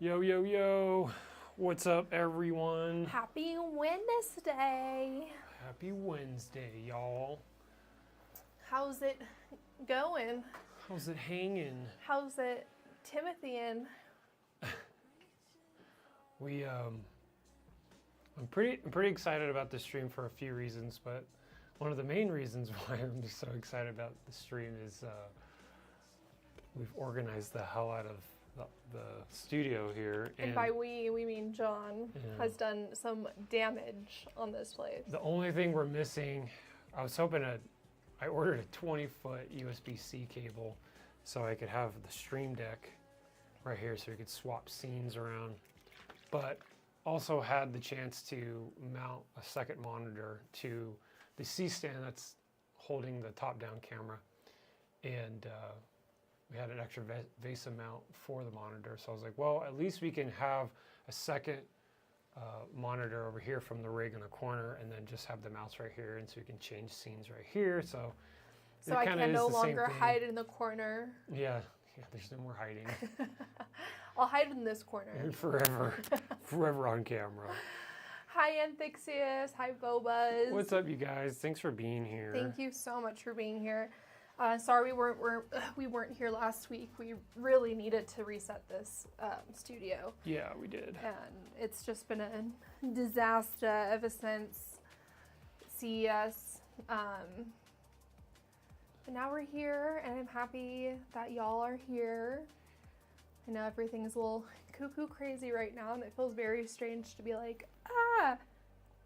Yo, yo, yo. What's up, everyone? Happy Wednesday. Happy Wednesday, y'all. How's it going? How's it hanging? How's it Timothying? I'm pretty excited about this stream for a few reasons, but one of the main reasons why I'm just so excited about the stream is we've organized the hell out of the studio here. And by we mean John has done some damage on this place. The only thing we're missing, I ordered a 20-foot USB-C cable so I could have the stream deck right here so we could swap scenes around, but also had the chance to mount a second monitor to the C-stand that's holding the top-down camera, and we had an extra VESA mount for the monitor, so I was like, well, at least we can have a second monitor over here from the rig in the corner, and then just have the mouse right here, and so we can change scenes right here. So I can no longer hide in the corner. Yeah, there's no more hiding. I'll hide in this corner. Forever on camera. Hi, Anthixius. Hi, Bobas. What's up, you guys? Thanks for being here. Thank you so much for being here. Sorry we weren't here last week. We really needed to reset this studio. Yeah, we did. And it's just been a disaster ever since CES. But now we're here, and I'm happy that y'all are here. I know everything's a little cuckoo crazy right now, and it feels very strange to be like,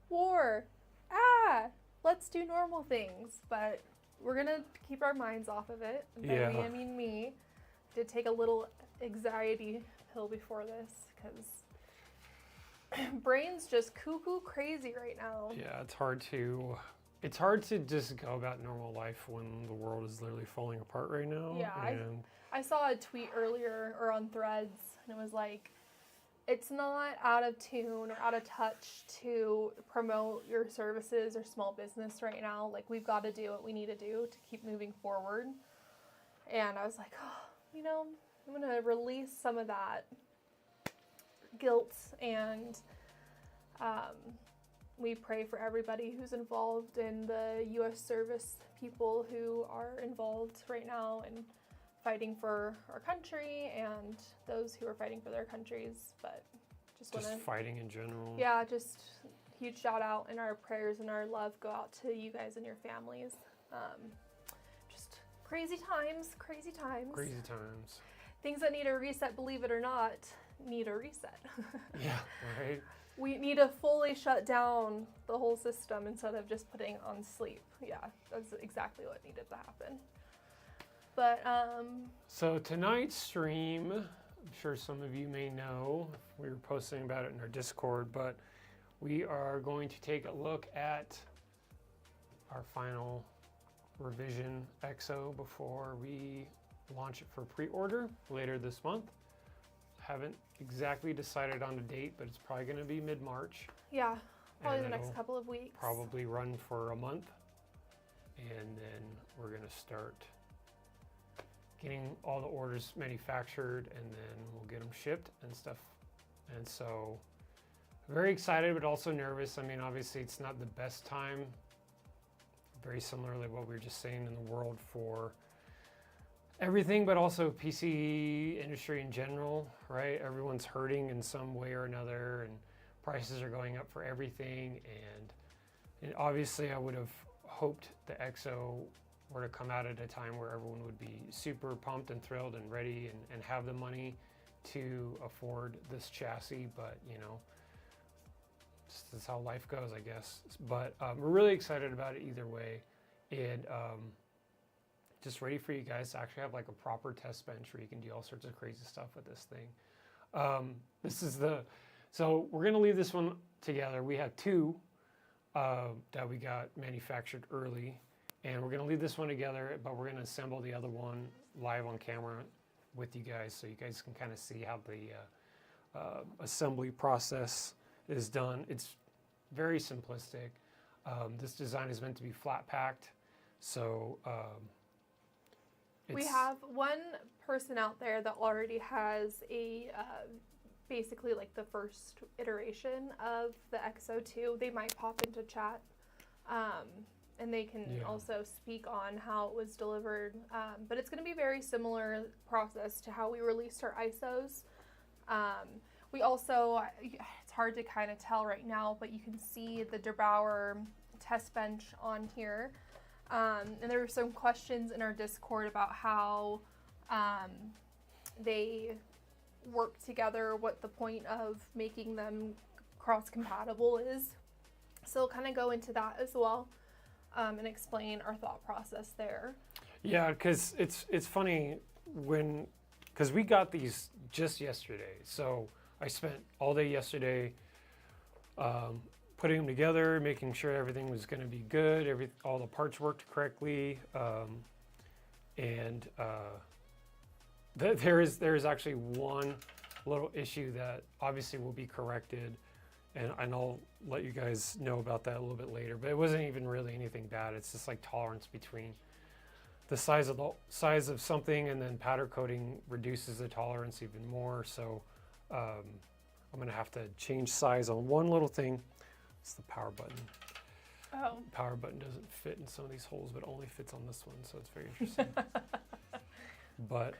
war, let's do normal things. But we're gonna keep our minds off of it. And by we, I mean me. Did take a little anxiety pill before this, because brain's just cuckoo crazy right now. Yeah, it's hard to just go about normal life when the world is literally falling apart right now. Yeah, I saw a tweet earlier or on Threads, and it was like, it's not out of tune or out of touch to promote your services or small business right now. Like, we've got to do what we need to do to keep moving forward. And I was like, I'm going to release some of that guilt, and we pray for everybody who's involved in the U.S. service people who are involved right now and fighting for our country, and those who are fighting for their countries. But just fighting in general. Yeah, just huge shout out, and our prayers and our love go out to you guys and your families. Just crazy times. Crazy times. Things that need a reset, believe it or not, need a reset. Yeah, right. We need to fully shut down the whole system instead of just putting on sleep. Yeah, that's exactly what needed to happen. But so tonight's stream, I'm sure some of you may know, we were posting about it in our Discord, but we are going to take a look at our final revision EXO before we launch it for pre-order later this month. Haven't exactly decided on a date, but it's probably going to be mid-March. Yeah, probably the next couple of weeks. Probably run for a month, and then we're going to start getting all the orders manufactured, and then we'll get them shipped and stuff. And so very excited, but also nervous. I mean, obviously it's not the best time, very similarly what we were just saying in the world for everything, but also PC industry in general, right? Everyone's hurting in some way or another, and prices are going up for everything. And obviously I would have hoped the EXO were to come out at a time where everyone would be super pumped and thrilled and ready and have the money to afford this chassis, but this is how life goes, I guess. But we're really excited about it either way, and just ready for you guys to actually have like a proper test bench where you can do all sorts of crazy stuff with this thing. So we're gonna leave this one together. We have two that we got manufactured early, and we're gonna leave this one together, but we're gonna assemble the other one live on camera with you guys, so you guys can kind of see how the assembly process is done. It's very simplistic. This design is meant to be flat packed, so we have one person out there that already has a basically like the first iteration of the EXO 2. They might pop into chat, and they can also speak on how it was delivered. But it's going to be a very similar process to how we released our ISOs. We also, it's hard to kind of tell right now, but you can see the DeBauer test bench on here. And there were some questions in our Discord about how they work together, what the point of making them cross-compatible is. So we'll kind of go into that as well, and explain our thought process there. Yeah, because it's funny because we got these just yesterday. So I spent all day yesterday putting them together, making sure everything was going to be good, all the parts worked correctly, and there is actually one little issue that obviously will be corrected, and I'll let you guys know about that a little bit later. But it wasn't even really anything bad. It's just like tolerance between the size of something, and then powder coating reduces the tolerance even more. So I'm gonna have to change size on one little thing. It's the power button. Oh. The power button doesn't fit in some of these holes, but only fits on this one, so it's very interesting. But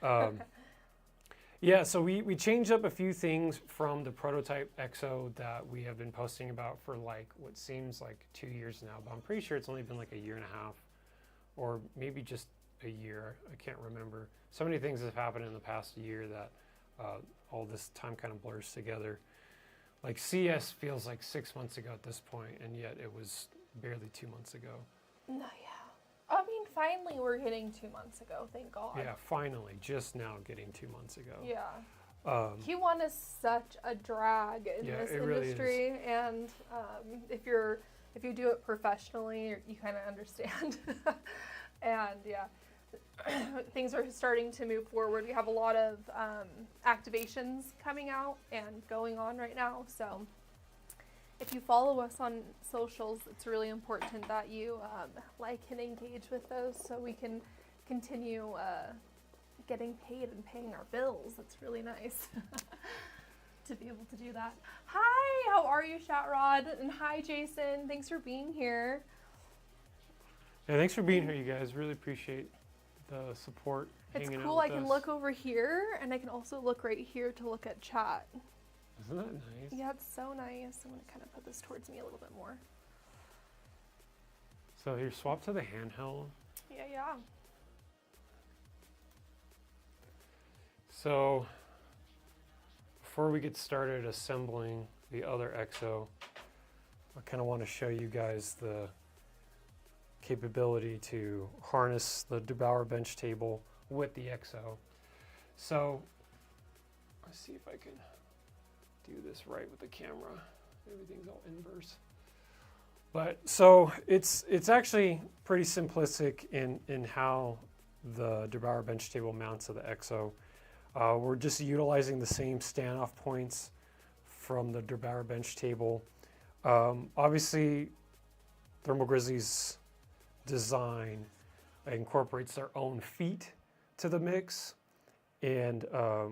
yeah, so we changed up a few things from the prototype EXO that we have been posting about for like what seems like 2 years now, but I'm pretty sure it's only been like a year and a half, or maybe just a year. I can't remember. So many things have happened in the past year that all this time kind of blurs together. Like CS feels like 6 months ago at this point, and yet it was barely 2 months ago. No, yeah. I mean, finally we're getting 2 months ago, thank God. Yeah, finally, just now getting 2 months ago. Yeah. Q1 is such a drag in this industry, really and if you do it professionally, you kind of understand. And yeah, things are starting to move forward. We have a lot of activations coming out and going on right now. So if you follow us on socials, it's really important that you like and engage with those so we can continue getting paid and paying our bills. It's really nice to be able to do that. Hi, how are you, Shatrod? And hi, Jason. Thanks for being here. Yeah, thanks for being here, you guys. Really appreciate the support. It's hanging cool. out I with can us. look over here, and I can also look right here to look at chat. Isn't that nice? Yeah, it's so nice. I'm going to kind of put this towards me a little bit more. So here, swap to the handheld. Yeah, yeah. So before we get started assembling the other EXO, I kind of want to show you guys the capability to harness the DeBauer bench table with the EXO. So let's see if I can do this right with the camera. Everything's all inverse. But so it's actually pretty simplistic in how the DeBauer bench table mounts to the EXO. We're just utilizing the same standoff points from the DeBauer bench table. Obviously, Thermal Grizzly's design incorporates their own feet to the mix, and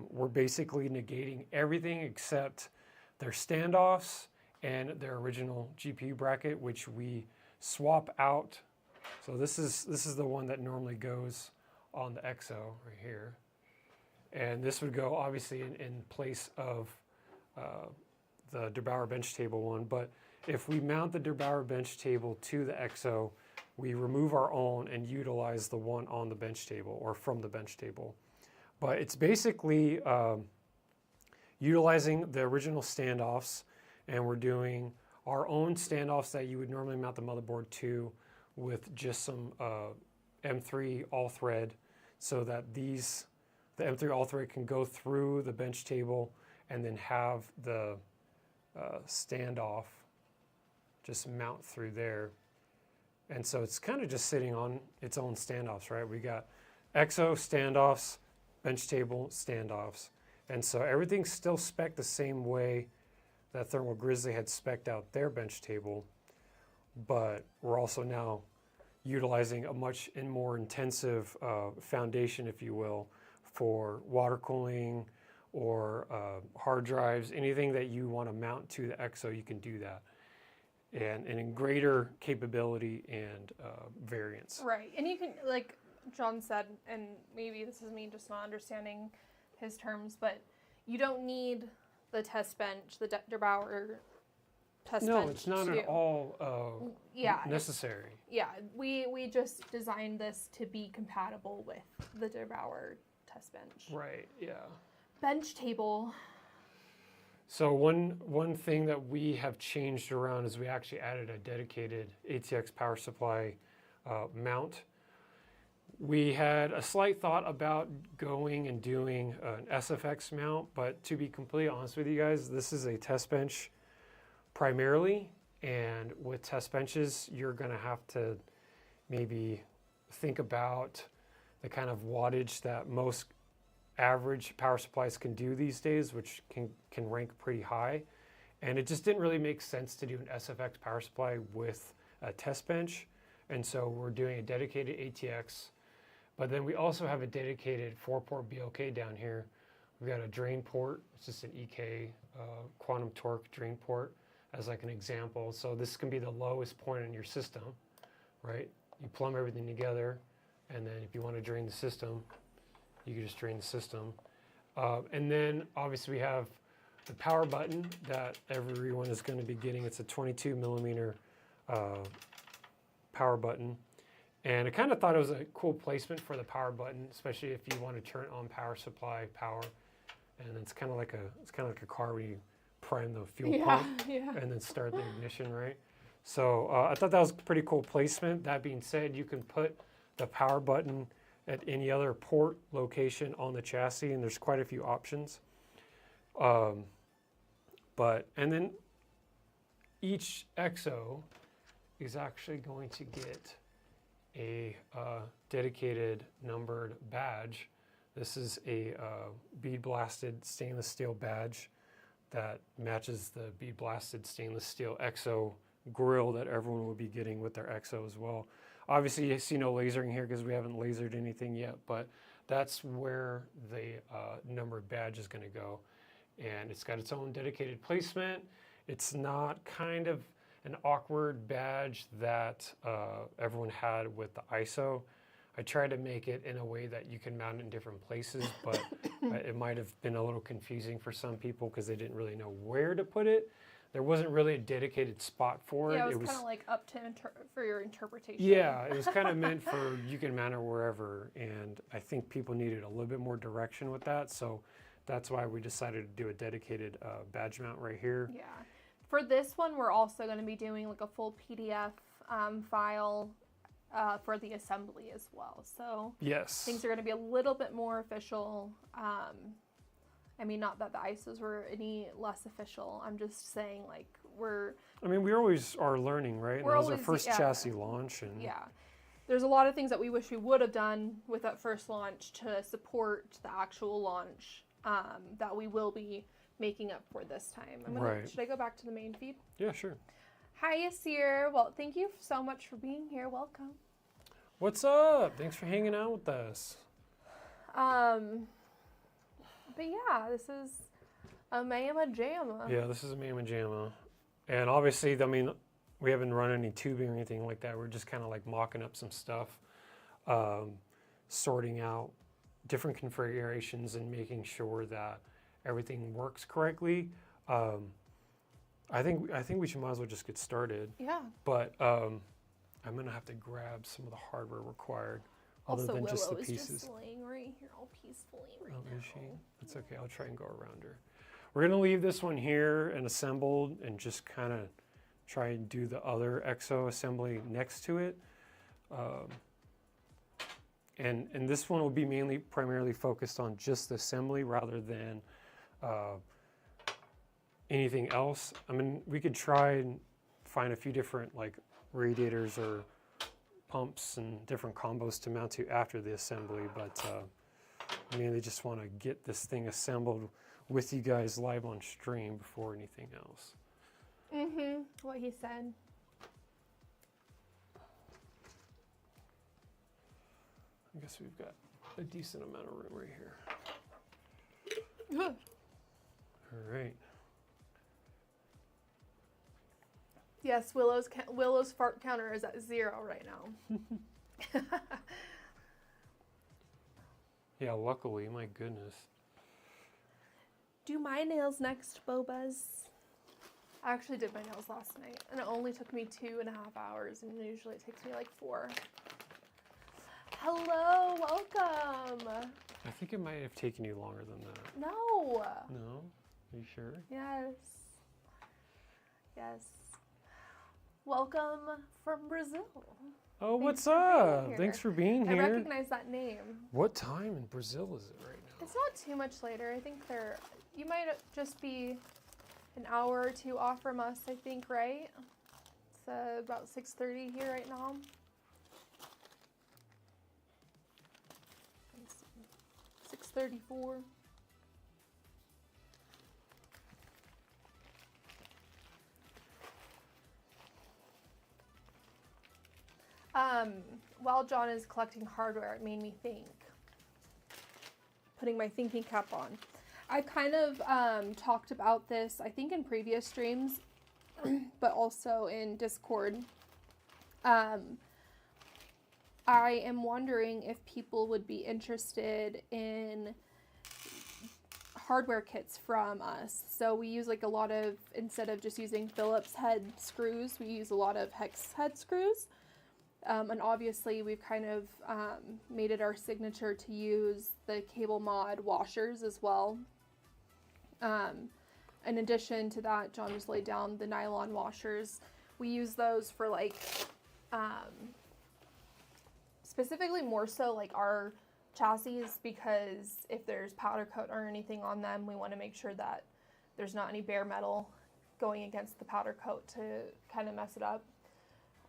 we're basically negating everything except their standoffs and their original GPU bracket, which we swap out. So this is the one that normally goes on the EXO right here, and this would go obviously in place of the DeBauer bench table one. But if we mount the DeBauer bench table to the EXO, we remove our own and utilize the one on the bench table or from the bench table. But it's basically utilizing the original standoffs, and we're doing our own standoffs that you would normally mount the motherboard to with just some M3 all thread, so that the M3 all thread can go through the bench table and then have the standoff just mount through there. And so it's kind of just sitting on its own standoffs, right? We got EXO standoffs, bench table standoffs. And so everything's still spec'd the same way that Thermal Grizzly had spec'd out their bench table, but we're also now utilizing a much more intensive foundation, if you will, for water cooling or hard drives, anything that you want to mount to the EXO, you can do that. And in greater capability and variance. Right, and you can, like John said, and maybe this is me just not understanding his terms, but you don't need the test bench, the Der Bauer test bench. No, it's not at all necessary. Yeah, we just designed this to be compatible with the Der Bauer test bench. Right, yeah. Bench table. So one thing that we have changed around is we actually added a dedicated ATX power supply mount. We had a slight thought about going and doing an SFX mount, but to be completely honest with you guys, this is a test bench primarily, and with test benches, you're gonna have to maybe think about the kind of wattage that most average power supplies can do these days, which can rank pretty high. And it just didn't really make sense to do an SFX power supply with a test bench. And so we're doing a dedicated ATX, but then we also have a dedicated 4-port BLK down here. We've got a drain port. It's just an EK quantum torque drain port as like an example. So this can be the lowest point in your system, right? You plumb everything together, and then if you want to drain the system, you can just drain the system. And then obviously we have the power button that everyone is going to be getting. It's a 22 millimeter power button. And I kind of thought it was a cool placement for the power button, especially if you want to turn on power supply power. And it's kind of like a car where you prime the fuel pump and then start the ignition, right? So I thought that was a pretty cool placement. That being said, you can put the power button at any other port location on the chassis, and there's quite a few options. And then each EXO is actually going to get a dedicated numbered badge. This is a bead blasted stainless steel badge that matches the bead blasted stainless steel EXO grill that everyone will be getting with their EXO as well. Obviously you see no lasering here because we haven't lasered anything yet, but that's where the numbered badge is going to go. And it's got its own dedicated placement. It's not kind of an awkward badge that everyone had with the ISO. I tried to make it in a way that you can mount it in different places, but it might have been a little confusing for some people because they didn't really know where to put it. There wasn't really a dedicated spot for it. Yeah, it was kind of like up to for your interpretation. Yeah, it was kind of meant for you can mount it wherever, and I think people needed a little bit more direction with that, so that's why we decided to do a dedicated badge mount right here. Yeah. For this one, we're also going to be doing like a full PDF file for the assembly as well. So yes, things are going to be a little bit more official. I mean, not that the ISOs were any less official. I'm just saying, like, I mean, we always are learning, right? And that was our first chassis launch. And yeah. There's a lot of things that we wish we would have done with that first launch to support the actual launch that we will be making up for this time. Should I go back to the main feed? Yeah, sure. Hi, Yasir. Well, thank you so much for being here. Welcome. What's up? Thanks for hanging out with us. But yeah, this is a Mamma Jamma. Yeah, this is a Mamma Jamma. And obviously, I mean, we haven't run any tubing or anything like that. We're just kind of like mocking up some stuff, sorting out different configurations and making sure that everything works correctly. I think we might as well just get started. Yeah. But I'm gonna have to grab some of the hardware required, other than just the pieces. Is just laying right here, all peacefully right now. Is she? That's okay. I'll try and go around her. We're gonna leave this one here and assembled, and just kind of try and do the other EXO assembly next to it. And this one will be primarily focused on just the assembly rather than anything else. I mean, we could try and find a few different like radiators or pumps and different combos to mount to after the assembly, but I mainly just want to get this thing assembled with you guys live on stream before anything else. What he said. I guess we've got a decent amount of room right here. All right. Yes, Willow's fart counter is at 0 right now. Yeah, luckily, my goodness. Do my nails next, Bobas. I actually did my nails last night, and it only took me 2.5 hours, and usually it takes me like 4. Hello, welcome. I think it might have taken you longer than that. No. No? Are you sure? Yes. Yes. Welcome from Brazil. Oh, what's for being up? here. Thanks for being I here. recognize that name. What time in Brazil is it right now? It's not too much later. I think you might just be an hour or 2 off from us, I think, right? It's about 6:30 here right now. 6:34. While John is collecting hardware, it made me think. Putting my thinking cap on. I've kind of talked about this, I think, in previous streams, but also in Discord. I am wondering if people would be interested in hardware kits from us. So we use like a lot of, instead of just using Phillips head screws, we use a lot of hex head screws. And obviously we've kind of made it our signature to use the cable mod washers as well. In addition to that, John just laid down the nylon washers. We use those for like, specifically more so like our chassis, because if there's powder coat or anything on them, we want to make sure that there's not any bare metal going against the powder coat to kind of mess it up.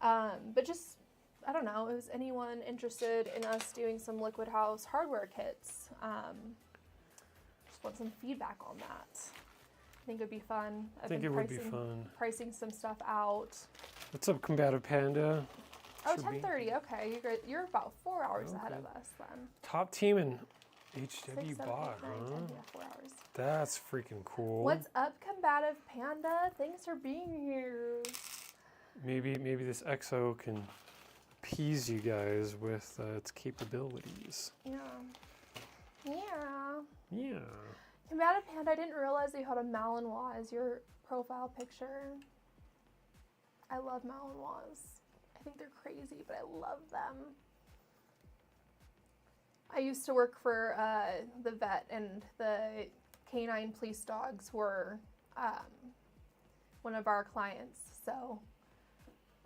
But just, I don't know, is anyone interested in us doing some LiquidHaus hardware kits? Just want some feedback on that. I think it would be fun. I think it would be fun. Pricing some stuff out. What's up, Combative Panda? Oh, 10:30. Okay, you're about 4 hours ahead of us then. Top team in HW 6, 7, 8, 9, bot, 10, huh? yeah, 4 hours. That's freaking cool. What's up, Combative Panda? Thanks for being here. Maybe this EXO can appease you guys with its capabilities. Yeah. Yeah. Yeah. Combative Panda, I didn't realize you had a Malinois as your profile picture. I love Malinois. I think they're crazy, but I love them. I used to work for the vet, and the canine police dogs were one of our clients, so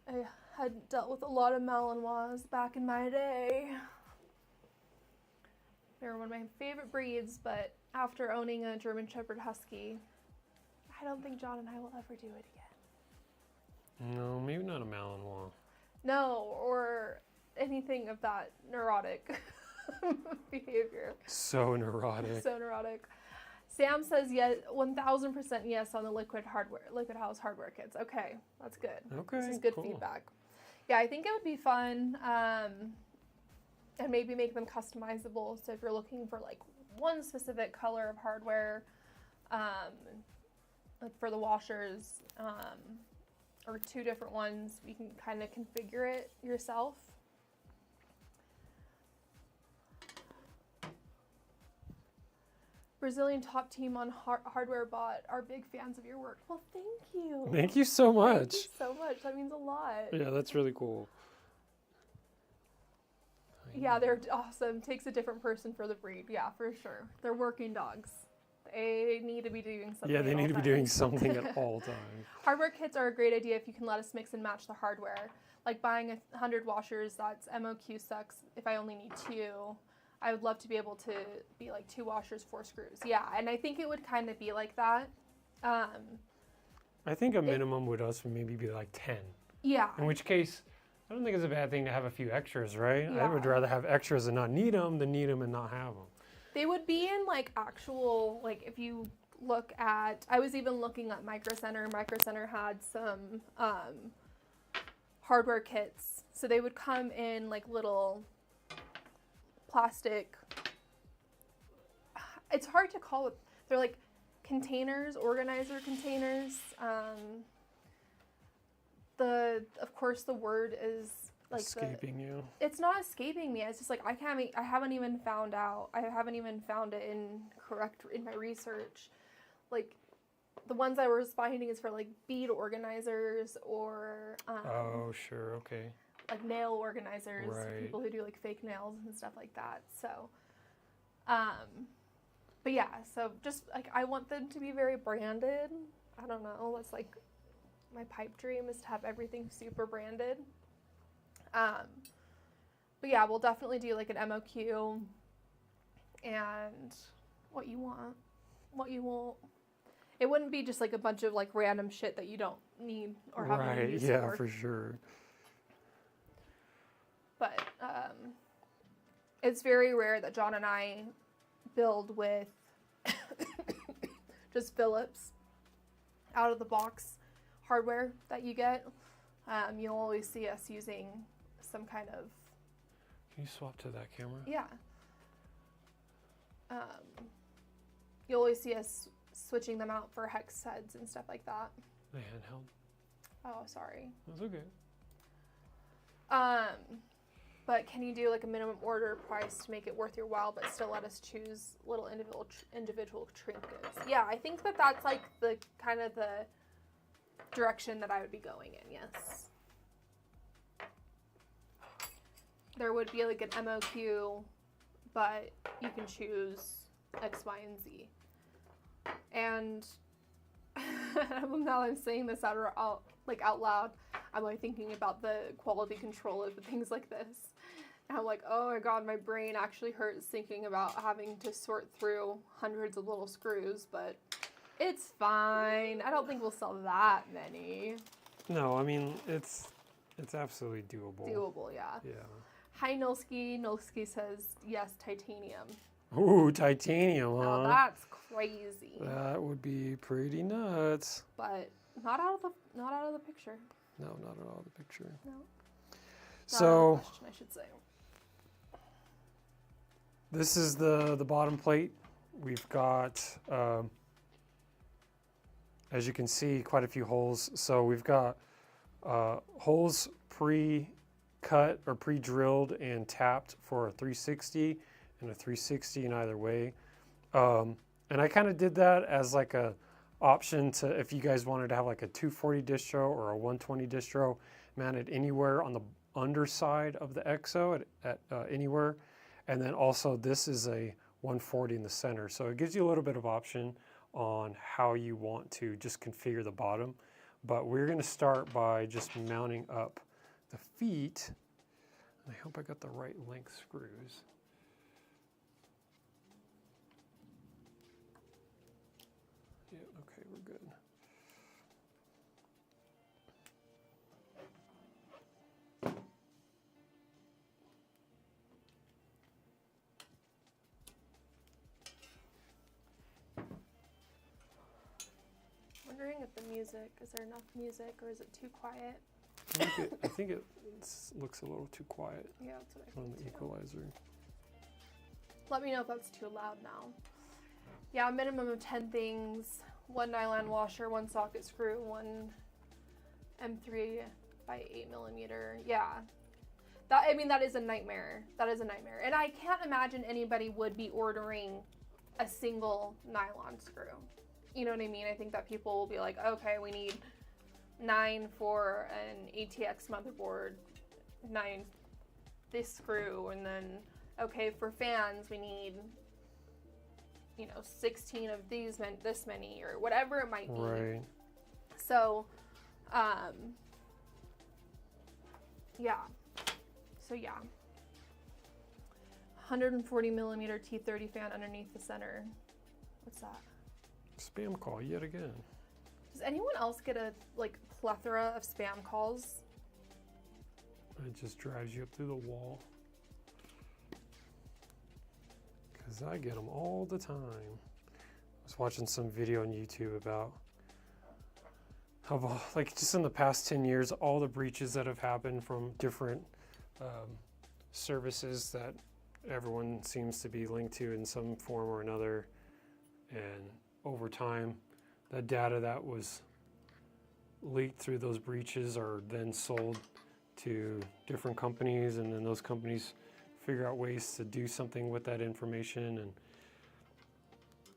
I had dealt with a lot of Malinois back in my day. They were one of my favorite breeds, but after owning a German Shepherd Husky, I don't think John and I will ever do it again. No, maybe not a Malinois. No, or anything of that neurotic behavior. So neurotic. So neurotic. Sam says yes, 1000% yes on the LiquidHaus hardware kits. Okay, that's good. Okay, this is good cool. feedback. Yeah, I think it would be fun, and maybe make them customizable. So if you're looking for like one specific color of hardware, like for the washers, or 2 different ones, you can kind of configure it yourself. Brazilian top team on hardware bot are big fans of your work. Well, thank you. Thank you so much. Thank you so much. That means a lot. Yeah, that's really cool. Yeah, they're awesome. Takes a different person for the breed. Yeah, for sure. They're working dogs. They need to be doing something. Yeah, they need to be doing something at all times. Hardware kits are a great idea if you can let us mix and match the hardware. Like buying 100 washers, that's MOQ sucks if I only need 2. I would love to be able to be like 2 washers, 4 screws. Yeah, and I think it would kind of be like that. I think a minimum would also maybe be like 10. Yeah. In which case, I don't think it's a bad thing to have a few extras, right? Yeah. I would rather have extras and not need them than need them and not have them. They would be in like actual, like if you look at, I was even looking at Micro Center. Micro Center had some hardware kits. So they would come in like little plastic, it's hard to call it. they're like containers, organizer containers. Of course the word is like escaping you. It's not escaping me. It's just like I haven't even found it in my research. Like the ones I was finding is for like bead organizers or Oh, sure, okay. like nail organizers, Right. people who do like fake nails and stuff like that. So but yeah, so just like I want them to be very branded. I don't know, that's like my pipe dream is to have everything super branded. But yeah, we'll definitely do like an MOQ and what you want, what you won't. It wouldn't be just like a bunch of like random shit that you don't need or have any Right, use yeah, for. for sure. But it's very rare that John and I build with just Philips out of the box hardware that you get. You'll always see us using some kind of... Can you swap to that camera? Yeah. You'll always see us switching them out for hex heads and stuff like that. The handheld? Oh, sorry. That's okay. But can you do like a minimum order price to make it worth your while, but still let us choose little individual trinkets? Yeah, I think that that's like the kind of the direction that I would be going in. Yes. There would be like an MOQ, but you can choose X, Y, and Z. And now I'm saying this out loud, I'm like thinking about the quality control of things like this. And I'm like, oh my god, my brain actually hurts thinking about having to sort through hundreds of little screws, but it's fine. I don't think we'll sell that many. No, I mean, it's absolutely doable. Doable, yeah. Yeah. Hi, Nolski. Nolski says, yes, titanium. Ooh, titanium, huh? Now that's crazy. That would be pretty nuts. But not out of the picture. No, not at all the picture. No. So, Not out of the question, I should say. this is the bottom plate. We've got, as you can see, quite a few holes. So we've got holes pre-cut or pre-drilled and tapped for a 360 and a 360 in either way. And I kind of did that as like a option to, if you guys wanted to have like a 240 distro or a 120 distro mounted anywhere on the underside of the EXO at anywhere. And then also this is a 140 in the center. So it gives you a little bit of option on how you want to just configure the bottom. But we're going to start by just mounting up the feet. And I hope I got the right length screws. Yeah, okay, we're good. Wondering if the music, is there enough music or is it too quiet? I think it looks a little too quiet Yeah, that's what I on think the too. equalizer. Let me know if that's too loud now. Yeah, a minimum of 10 things. 1 nylon washer, 1 socket screw, 1 M3 by 8mm. Yeah. That is a nightmare. That is a nightmare. And I can't imagine anybody would be ordering a single nylon screw. You know what I mean? I think that people will be like, okay, we need 9 for an ATX motherboard, 9 this screw, and then, okay, for fans, we need, 16 of these, this many, or whatever it might be. Right. So, yeah. So, yeah. 140mm T30 fan underneath the center. What's that? Spam call yet again. Does anyone else get a plethora of spam calls? It just drives you up through the wall. Because I get them all the time. I was watching some video on YouTube about how, just in the past 10 years, all the breaches that have happened from different services that everyone seems to be linked to in some form or another. And over time, that data that was leaked through those breaches are then sold to different companies, and then those companies figure out ways to do something with that information.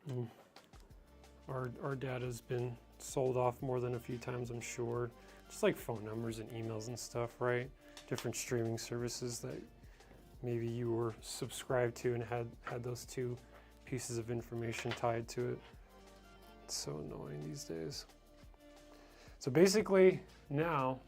And our data has been sold off more than a few times, I'm sure. Just like phone numbers and emails and stuff, right? Different streaming services that maybe you were subscribed to and had those two pieces of information tied to it. It's so annoying these days. So basically now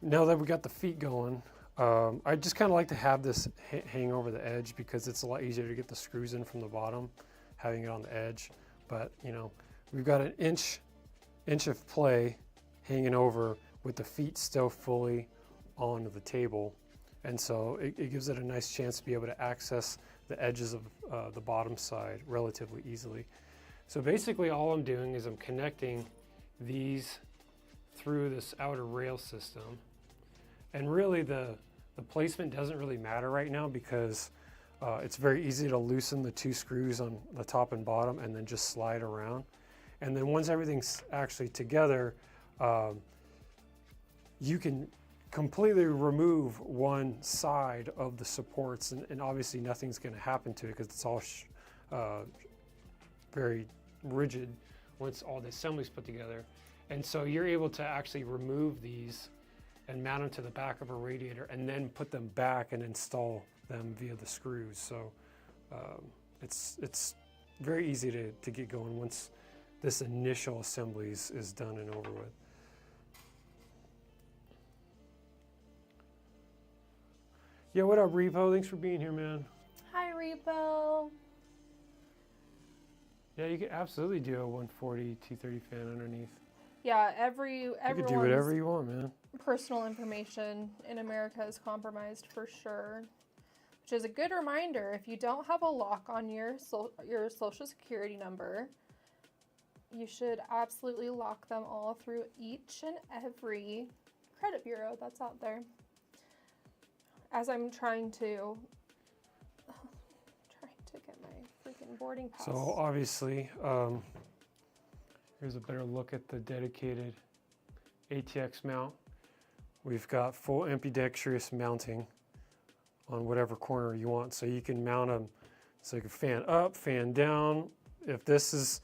that we got the feet going, I just kind of like to have this hang over the edge because it's a lot easier to get the screws in from the bottom, having it on the edge. But you know, we've got an inch of play hanging over with the feet still fully on the table. And so it gives it a nice chance to be able to access the edges of the bottom side relatively easily. So basically all I'm doing is I'm connecting these through this outer rail system. And really the placement doesn't really matter right now because it's very easy to loosen the two screws on the top and bottom and then just slide around. And then once everything's actually together, you can completely remove one side of the supports, and obviously nothing's going to happen to it because it's all very rigid once all the assembly's put together. And so you're able to actually remove these and mount them to the back of a radiator and then put them back and install them via the screws. So it's very easy to get going once this initial assembly is done and over with. Yeah, what up, Repo? Thanks for being here, man. Hi, Repo. Yeah, you could absolutely do a 140, 230 fan underneath. Yeah, You could do whatever you want, man. Personal information in America is compromised for sure. Which is a good reminder, if you don't have a lock on your social security number, you should absolutely lock them all through each and every credit bureau that's out there. As I'm trying to get my freaking boarding pass. So obviously, here's a better look at the dedicated ATX mount. We've got full ambidextrous mounting on whatever corner you want. So you can mount them so you can fan up, fan down. If this is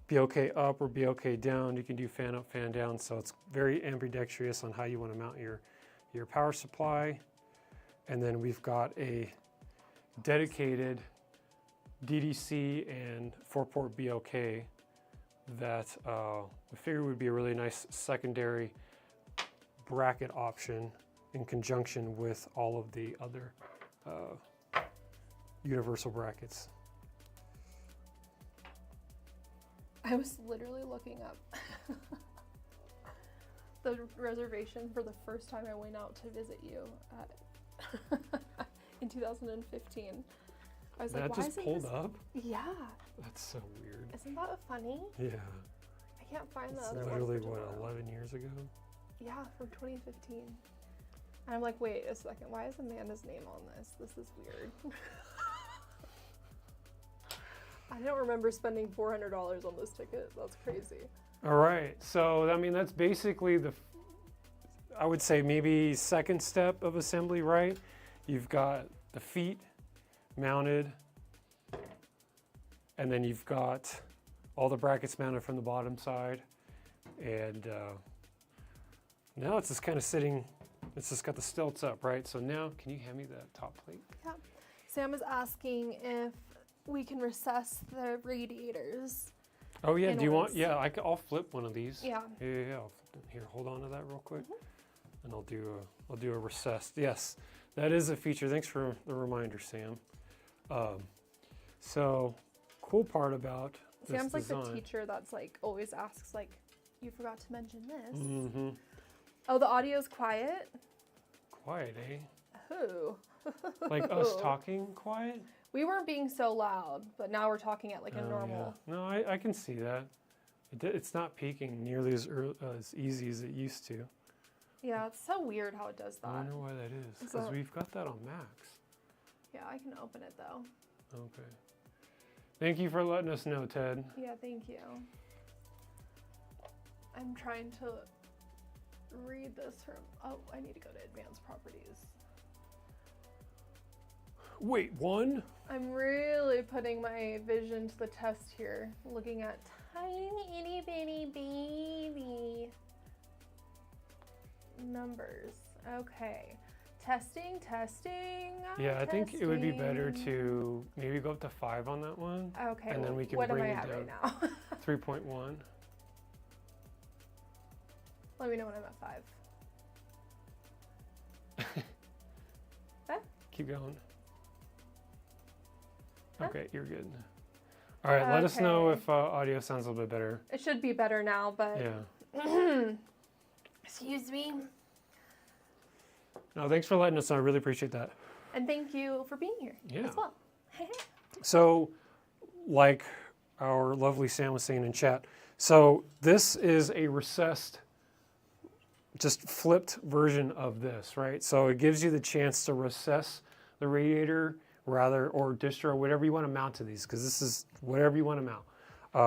BOK up or BOK down, you can do fan up, fan down. So it's very ambidextrous on how you want to mount your power supply. And then we've got a dedicated DDC and 4-port BOK that we figured would be a really nice secondary bracket option in conjunction with all of the other universal brackets. I was literally looking up the reservation for the first time I went out to visit you in 2015. I was like, that why just isn't pulled this... up? Yeah. That's so weird. Isn't that funny? Yeah. I can't find the It's other literally, one. what, 11 years ago? Yeah, from 2015. And I'm like, wait a second, why is Amanda's name on this? This is weird. I don't remember spending $400 on this ticket. That's crazy. All right, so I mean, that's basically I would say maybe second step of assembly, right? You've got the feet mounted, and then you've got all the brackets mounted from the bottom side, and now it's just kind of sitting, it's just got the stilts up, right? So now, can you hand me the top plate? Yeah. Sam is asking if we can recess the radiators. Oh yeah, do you want, inwards. yeah, I'll flip one of these. Yeah. Yeah, I'll flip it. Here, hold on to that real quick. And I'll do a recessed. Yes, that is a feature. Thanks for the reminder, Sam. So, cool part about this Sam's like design. the teacher that's like always asks like, you forgot to mention this. Mm-hmm. Oh, the audio's quiet? Quiet, eh? Who? Like us talking quiet? We weren't being so loud, but now we're talking at like a normal. Yeah. No, I can see that. It's not peaking nearly as easy as it used to. Yeah, it's so weird how it does that. I wonder why that is. Because we've got that on Max. Yeah, I can open it though. Okay. Thank you for letting us know, Ted. Yeah, thank you. I'm trying to read this from, oh, I need to go to advanced properties. Wait, one? I'm really putting my vision to the test here, looking at tiny itty bitty baby numbers. Okay. Testing. Yeah, I think it would be better to maybe go up to 5 on that one. Okay. And then we can what bring am I it at down. right now? 3.1. Let me know when I'm at 5. Huh? Keep going. Huh? Okay, you're good. All right, let us know Okay. if audio sounds a little bit better. It should be better now, but Yeah. excuse me. No, thanks for letting us know. I really appreciate that. And thank you for being here Yeah. as well. So, like our lovely Sam was saying in chat, so this is a recessed, just flipped version of this, right? So it gives you the chance to recess the radiator rather, or distro, whatever you want to mount to these, because this is whatever you want to mount.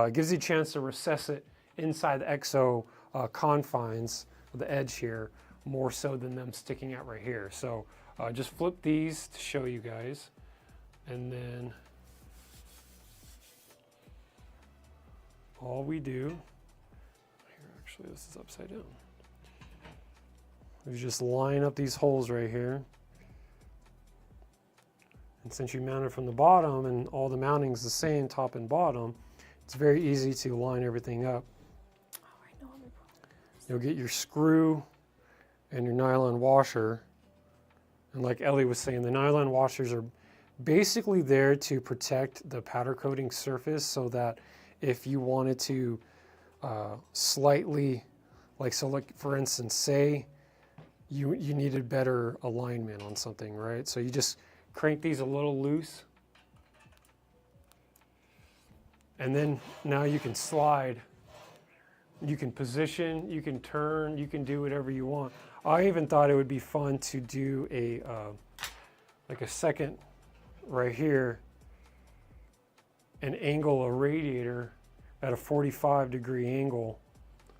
It gives you a chance to recess it inside the EXO confines, the edge here, more so than them sticking out right here. So just flip these to show you guys. And then all we do, here actually this is upside down. We just line up these holes right here. And since you mount it from the bottom and all the mounting's the same, top and bottom, it's very easy to line everything up. Oh, I know. You'll get your screw and your nylon washer. And like Ellie was saying, the nylon washers are basically there to protect the powder coating surface, so that if you wanted to slightly, like for instance, say you needed better alignment on something, right? So you just crank these a little loose. And then now you can slide, you can position, you can turn, you can do whatever you want. I even thought it would be fun to do a like a second right here and angle a radiator at a 45-degree angle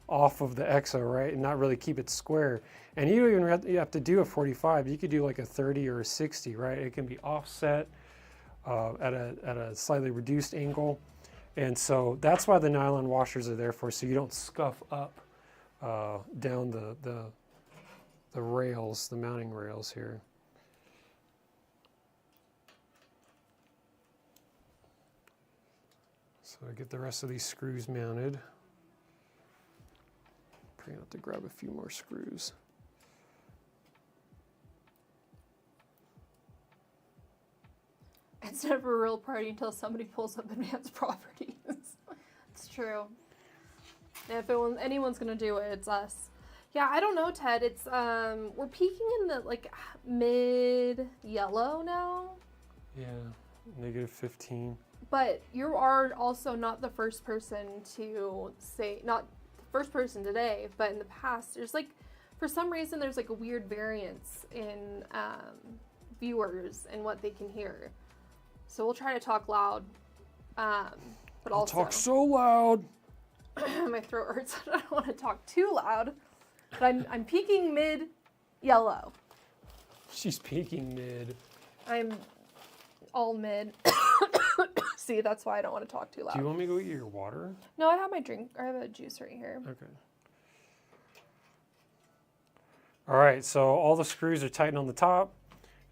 off of the EXO, right? And not really keep it square. And you don't even have to do a 45. You could do like a 30 or a 60, right? It can be offset at a slightly reduced angle. And so that's why the nylon washers are there for, so you don't scuff up down the rails, the mounting rails here. So I get the rest of these screws mounted. Probably have to grab a few more screws. It's never a real party until somebody pulls up advanced properties. It's true. If anyone's gonna do it, it's us. Yeah, I don't know, Ted. It's we're peaking in the like mid yellow now. Yeah, -15. But you are also not the first person to say, not the first person today, but in the past, there's like, for some reason, there's like a weird variance in viewers and what they can hear. So we'll try to talk loud, but I'll also talk so loud. my throat hurts. I don't want to talk too loud, but I'm peaking mid yellow. She's peaking mid. I'm all mid. See, that's why I don't want to talk too loud. Do you want me to go get your water? No, I have my drink. I have a juice right here. Okay. All right, so all the screws are tightened on the top,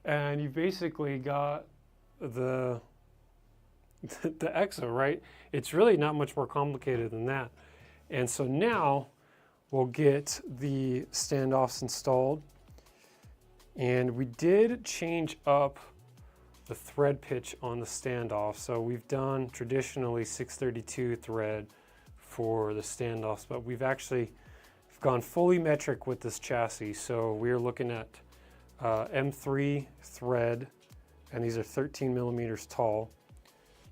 and you basically got the EXO, right? It's really not much more complicated than that. And so now we'll get the standoffs installed. And we did change up the thread pitch on the standoff. So we've done traditionally 632 thread for the standoffs, but we've gone fully metric with this chassis. So we're looking at M3 thread, and these are 13 millimeters tall,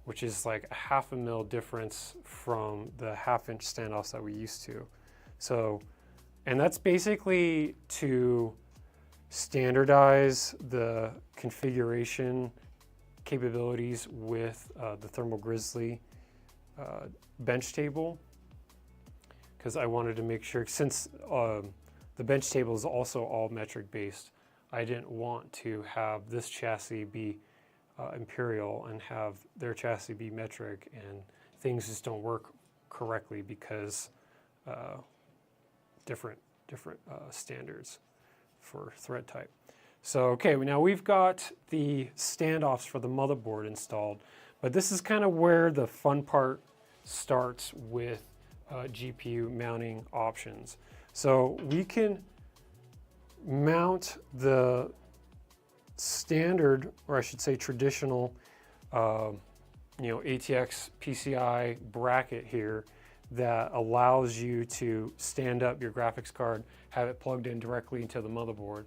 which is like a 1/2 mil difference from the 1/2-inch standoffs that we used to. So, and that's basically to standardize the configuration capabilities with the Thermal Grizzly bench table, because I wanted to make sure, since the bench table is also all metric based, I didn't want to have this chassis be imperial and have their chassis be metric, and things just don't work correctly because different standards for thread type. So okay, now we've got the standoffs for the motherboard installed, but this is kind of where the fun part starts with GPU mounting options. So we can mount the standard, or I should say traditional, ATX PCI bracket here that allows you to stand up your graphics card, have it plugged in directly into the motherboard.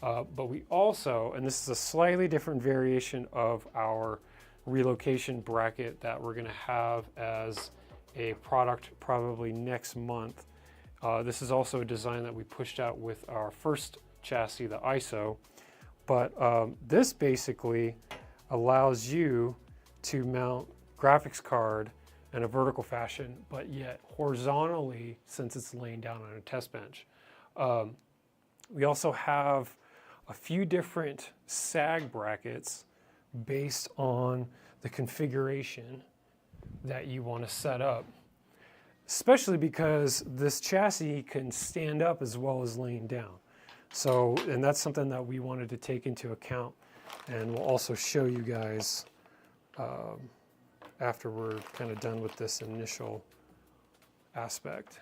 But we also, and this is a slightly different variation of our relocation bracket that we're going to have as a product probably next month. This is also a design that we pushed out with our first chassis, the ISO. But this basically allows you to mount graphics card in a vertical fashion, but yet horizontally, since it's laying down on a test bench. We also have a few different sag brackets based on the configuration that you want to set up, especially because this chassis can stand up as well as laying down. So, and that's something that we wanted to take into account, and we'll also show you guys after we're kind of done with this initial aspect.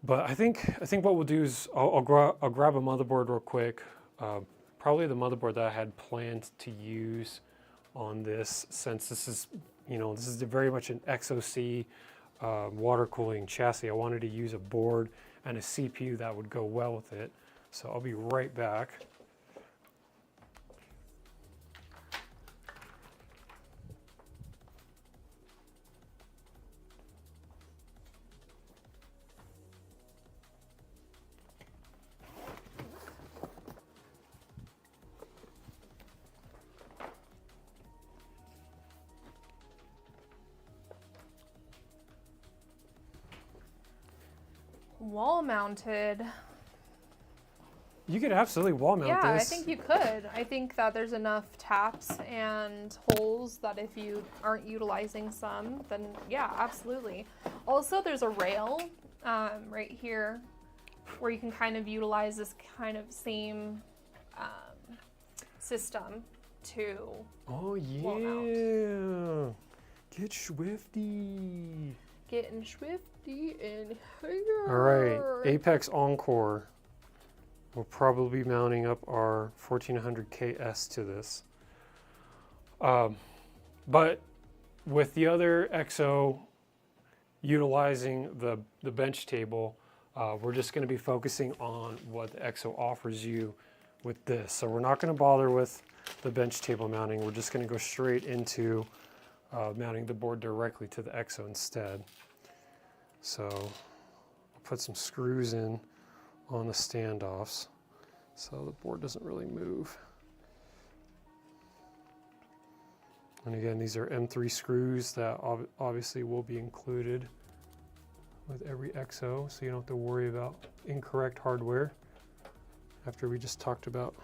But I think what we'll do is I'll grab a motherboard real quick, probably the motherboard that I had planned to use on this, since this is very much an XOC water cooling chassis. I wanted to use a board and a CPU that would go well with it. So I'll be right back. Wall mounted. You could absolutely wall mount Yeah, this. I think you could. I think that there's enough taps and holes that if you aren't utilizing some, then yeah, absolutely. Also, there's a rail right here where you can kind of utilize this kind of same system to Oh wall mount. yeah, get swifty. Getting swifty in here. All right, Apex Encore. We'll probably be mounting up our 1400KS to this. But with the other EXO utilizing the bench table, we're just going to be focusing on what the EXO offers you with this. So we're not going to bother with the bench table mounting. We're just going to go straight into mounting the board directly to the EXO instead. So I'll put some screws in on the standoffs so the board doesn't really move. And again, these are M3 screws that obviously will be included with every EXO, so you don't have to worry about incorrect hardware. After we just talked about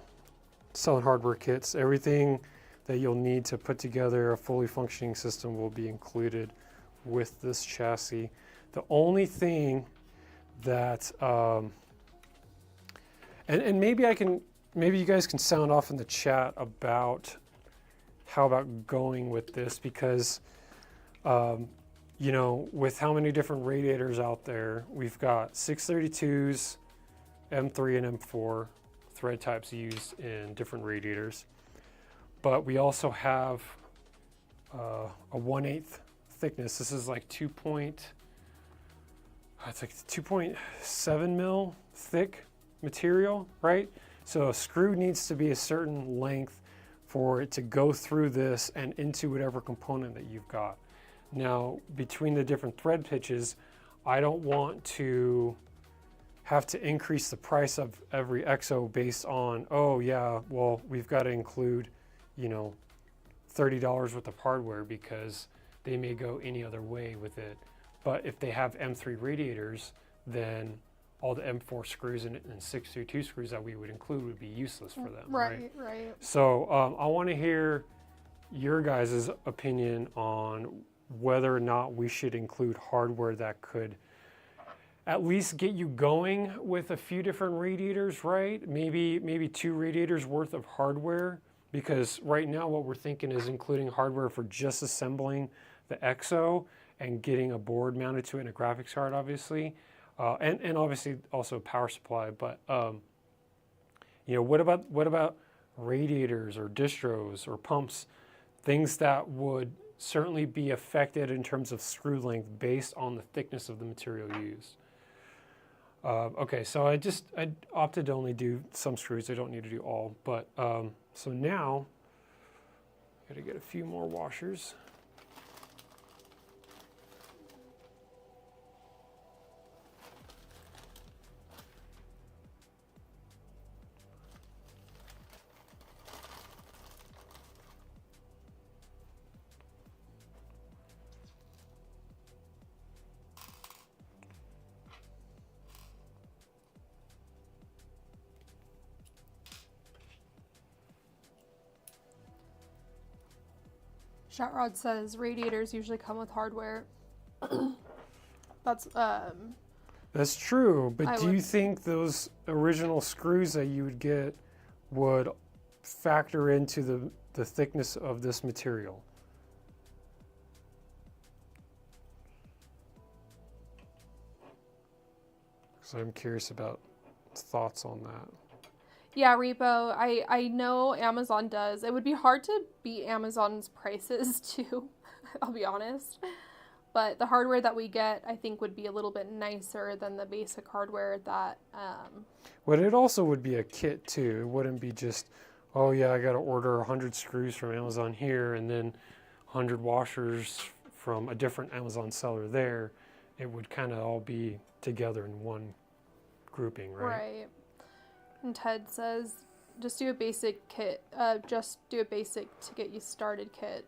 selling hardware kits, everything that you'll need to put together a fully functioning system will be included with this chassis. The only thing that, and maybe you guys can sound off in the chat about how about going with this, because with how many different radiators out there, we've got 632s, M3 and M4 thread types used in different radiators, but we also have a 1/8 thickness. This is like 2.7 mil thick material, right? So a screw needs to be a certain length for it to go through this and into whatever component that you've got. Now, between the different thread pitches, I don't want to have to increase the price of every EXO based on, oh yeah, well, we've got to include, you know, $30 worth of hardware because they may go any other way with it. But if they have M3 radiators, then all the M4 screws and 632 screws that we would include would be useless for them, right? Right. So I want to hear your guys' opinion on whether or not we should include hardware that could at least get you going with a few different radiators, right? Maybe 2 radiators worth of hardware, because right now what we're thinking is including hardware for just assembling the EXO and getting a board mounted to it and a graphics card, obviously, and obviously also power supply. But you know, what about radiators or distros or pumps, things that would certainly be affected in terms of screw length based on the thickness of the material used? Okay, so I opted to only do some screws. I don't need to do all, but so now I got to get a few more washers. Shotrod says radiators usually come with hardware. That's true, but do you think those original screws that you would get would factor into the thickness of this material? So I'm curious about thoughts on that. Yeah, Repo, I know Amazon does. It would be hard to beat Amazon's prices too, I'll be honest. But the hardware that we get, I think, would be a little bit nicer than the basic hardware that... But it also would be a kit too. It wouldn't be just, oh yeah, I got to order 100 screws from Amazon here and then 100 washers from a different Amazon seller there. It would kind of all be together in one grouping, right? Right. And Ted says, just do a basic kit. Just do a basic to get you started kit.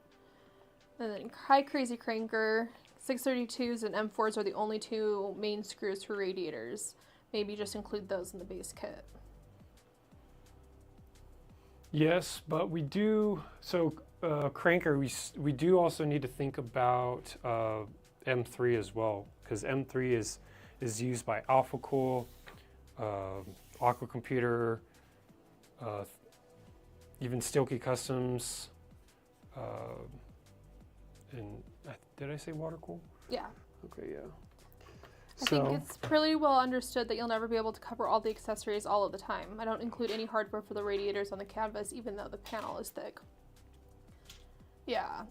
And then Hi Crazy Cranker, 632s and M4s are the only 2 main screws for radiators. Maybe just include those in the base kit. Yes, but we do, so Cranker, we do also need to think about M3 as well, because M3 is used by AlphaCool, Aqua Computer, even Steelkey Customs, and did I say Watercool? Yeah. Okay, yeah. I think it's pretty well understood that you'll never be able to cover all the accessories all of the time. I don't include any hardware for the radiators on the canvas, even though the panel is thick. Yeah.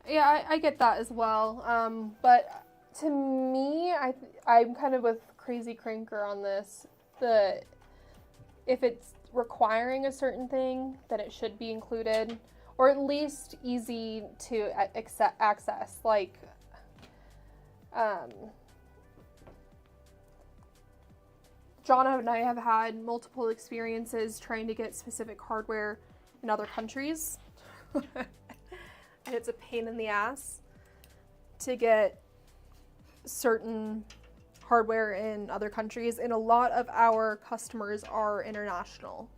Yeah, I get that as well. But to me, I'm kind of with Crazy Cranker on this. If it's requiring a certain thing, then it should be included, or at least easy to access. Like, John and I have had multiple experiences trying to get specific hardware in other countries, and it's a pain in the ass to get certain hardware in other countries, and a lot of our customers are international.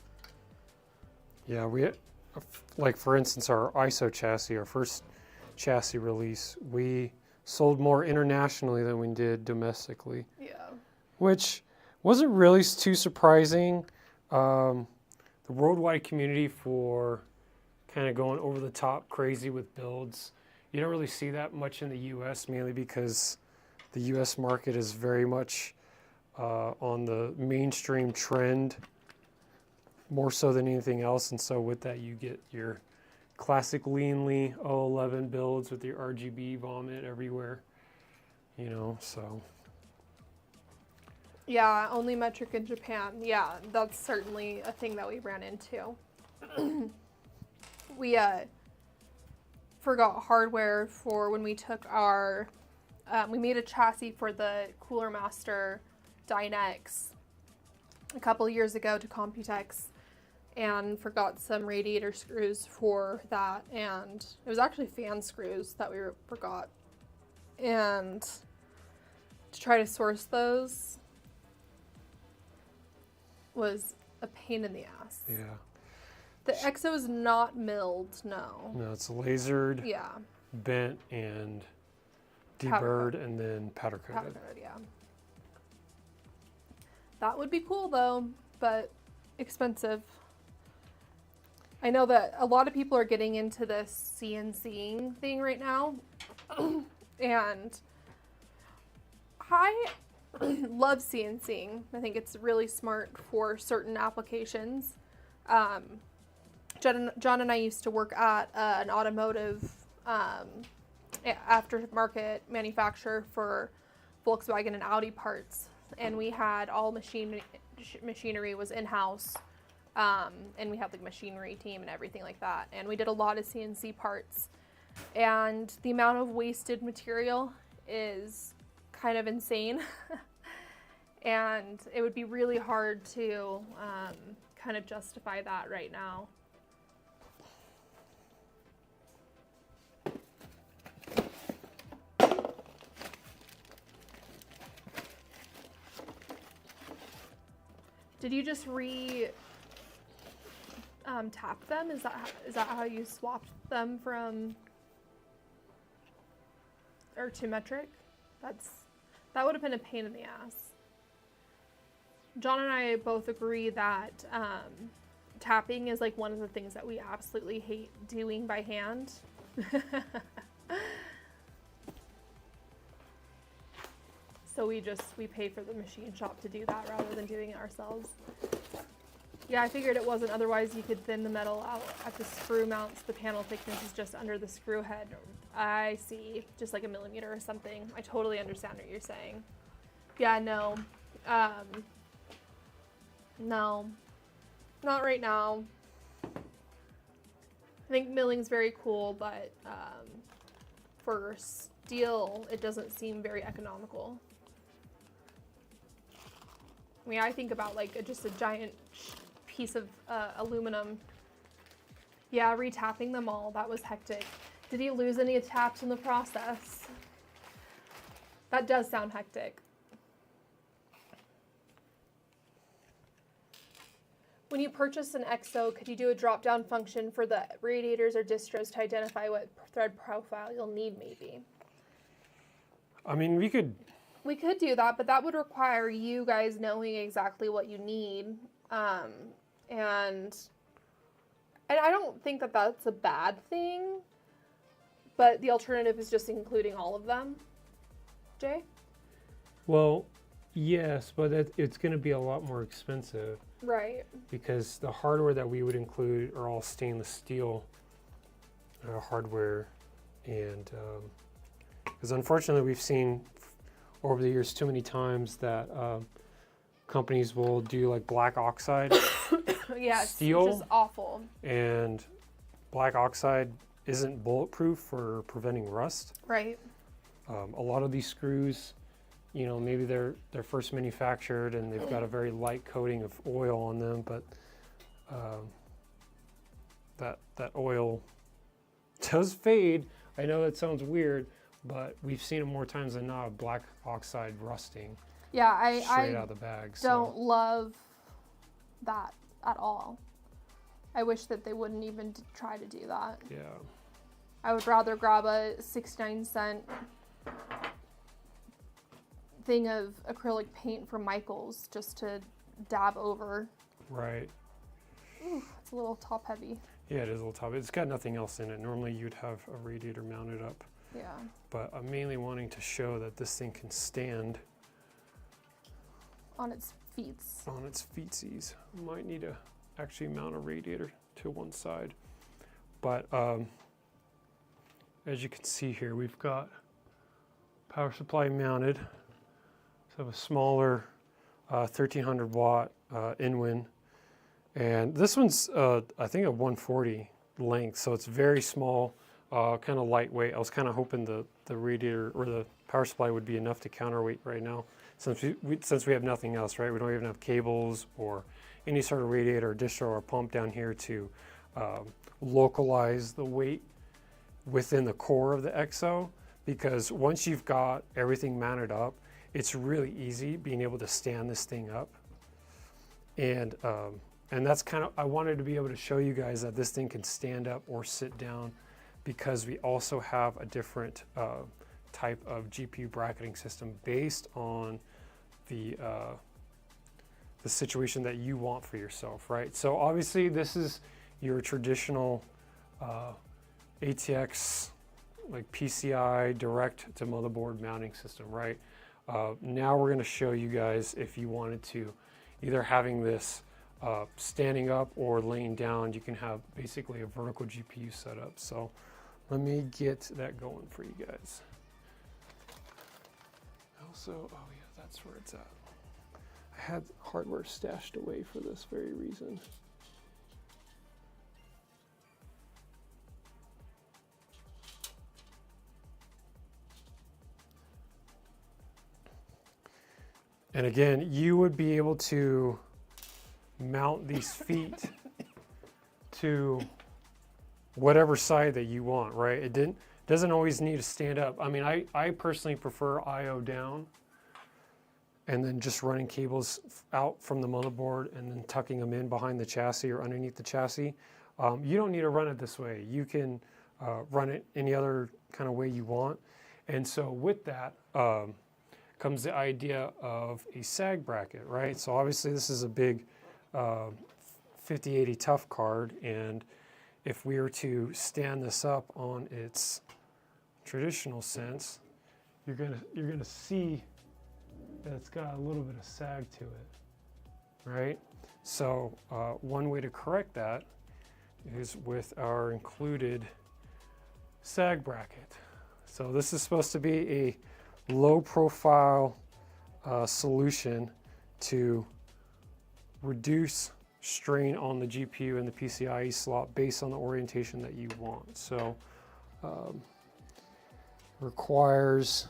Yeah, like for instance, our ISO chassis, our first chassis release, we sold more internationally than we did domestically. Yeah. Which wasn't really too surprising. The worldwide community for kind of going over the top crazy with builds, you don't really see that much in the US, mainly because the US market is very much on the mainstream trend, more so than anything else. And so with that, you get your classic leanly 011 builds with your RGB vomit everywhere, you know, so. Yeah, only metric in Japan. Yeah, that's certainly a thing that we ran into. We forgot hardware for when we took our, we made a chassis for the Cooler Master Dynex a couple years ago to Computex and forgot some radiator screws for that, and it was actually fan screws that we forgot. And to try to source those was a pain in the ass. Yeah. The EXO is not milled, no. No, it's lasered, Yeah. bent, and Powder deburred, and then powder coated. Powder coated, yeah. That would be cool though, but expensive. I know that a lot of people are getting into this CNCing thing right now. And I love CNCing. I think it's really smart for certain applications. John and I used to work at an automotive aftermarket manufacturer for Volkswagen and Audi parts, and we had all machinery was in-house, and we had like machinery team and everything like that, and we did a lot of CNC parts, and the amount of wasted material is kind of insane. And it would be really hard to kind of justify that right now. Did you just tap them? Is that how you swapped them from or to metric? That would have been a pain in the ass. John and I both agree that tapping is like one of the things that we absolutely hate doing by hand. So we pay for the machine shop to do that rather than doing it ourselves. Yeah, I figured it wasn't. Otherwise, you could thin the metal out at the screw mounts. The panel thickness is just under the screw head. I see, just like a millimeter or something. I totally understand what you're saying. Yeah, no. No, not right now. I think milling's very cool, but for steel, it doesn't seem very economical. I mean, I think about like just a giant piece of aluminum. Yeah, retapping them all, that was hectic. Did he lose any taps in the process? That does sound hectic. When you purchase an EXO, could you do a drop-down function for the radiators or distros to identify what thread profile you'll need, maybe? I mean, we could do that, but that would require you guys knowing exactly what you need. And I don't think that that's a bad thing, but the alternative is just including all of them. Jay? Well, yes, but it's going to be a lot more expensive. Right. Because the hardware that we would include are all stainless steel hardware, and because unfortunately we've seen over the years too many times that companies will do like black oxide yes, steel, which is awful. And black oxide isn't bulletproof for preventing rust. Right. A lot of these screws, you know, maybe they're first manufactured and they've got a very light coating of oil on them, but that oil does fade. I know that sounds weird, but we've seen it more times than not, black oxide rusting. Yeah, straight out of the bag. Don't love that at all. I wish that they wouldn't even try to do that. Yeah. I would rather grab a 69-cent thing of acrylic paint from Michael's just to dab over. Right. Ooh, it's a little top heavy. Yeah, it is a little top. It's got nothing else in it. Normally you'd have a radiator mounted up. Yeah. But I'm mainly wanting to show that this thing can stand on its feet. On its feetsies. Might need to actually mount a radiator to one side. But as you can see here, we've got power supply mounted. So I have a smaller 1300 watt in-win. And this one's, I think, a 140 length, so it's very small, kind of lightweight. I was kind of hoping the radiator or the power supply would be enough to counterweight right now. since we have nothing else, right? We don't even have cables or any sort of radiator or distro or pump down here to localize the weight within the core of the EXO, because once you've got everything mounted up, it's really easy being able to stand this thing up. And that's kind of, I wanted to be able to show you guys that this thing can stand up or sit down, because we also have a different type of GPU bracketing system based on the situation that you want for yourself, right? So obviously this is your traditional ATX, like PCI direct to motherboard mounting system, right? Now we're going to show you guys if you wanted to either having this standing up or laying down. You can have basically a vertical GPU setup. So let me get that going for you guys. Also, oh yeah, that's where it's at. I had hardware stashed away for this very reason. And again, you would be able to mount these feet to whatever side that you want, right? It doesn't always need to stand up. I mean, I personally prefer I/O down and then just running cables out from the motherboard and then tucking them in behind the chassis or underneath the chassis. You don't need to run it this way. You can run it any other kind of way you want. And so with that, comes the idea of a sag bracket, right? So obviously this is a big 5080 tough card, and if we were to stand this up on its traditional sense, you're gonna see that it's got a little bit of sag to it, right? So one way to correct that is with our included sag bracket. So this is supposed to be a low profile solution to reduce strain on the GPU and the PCIe slot based on the orientation that you want. So requires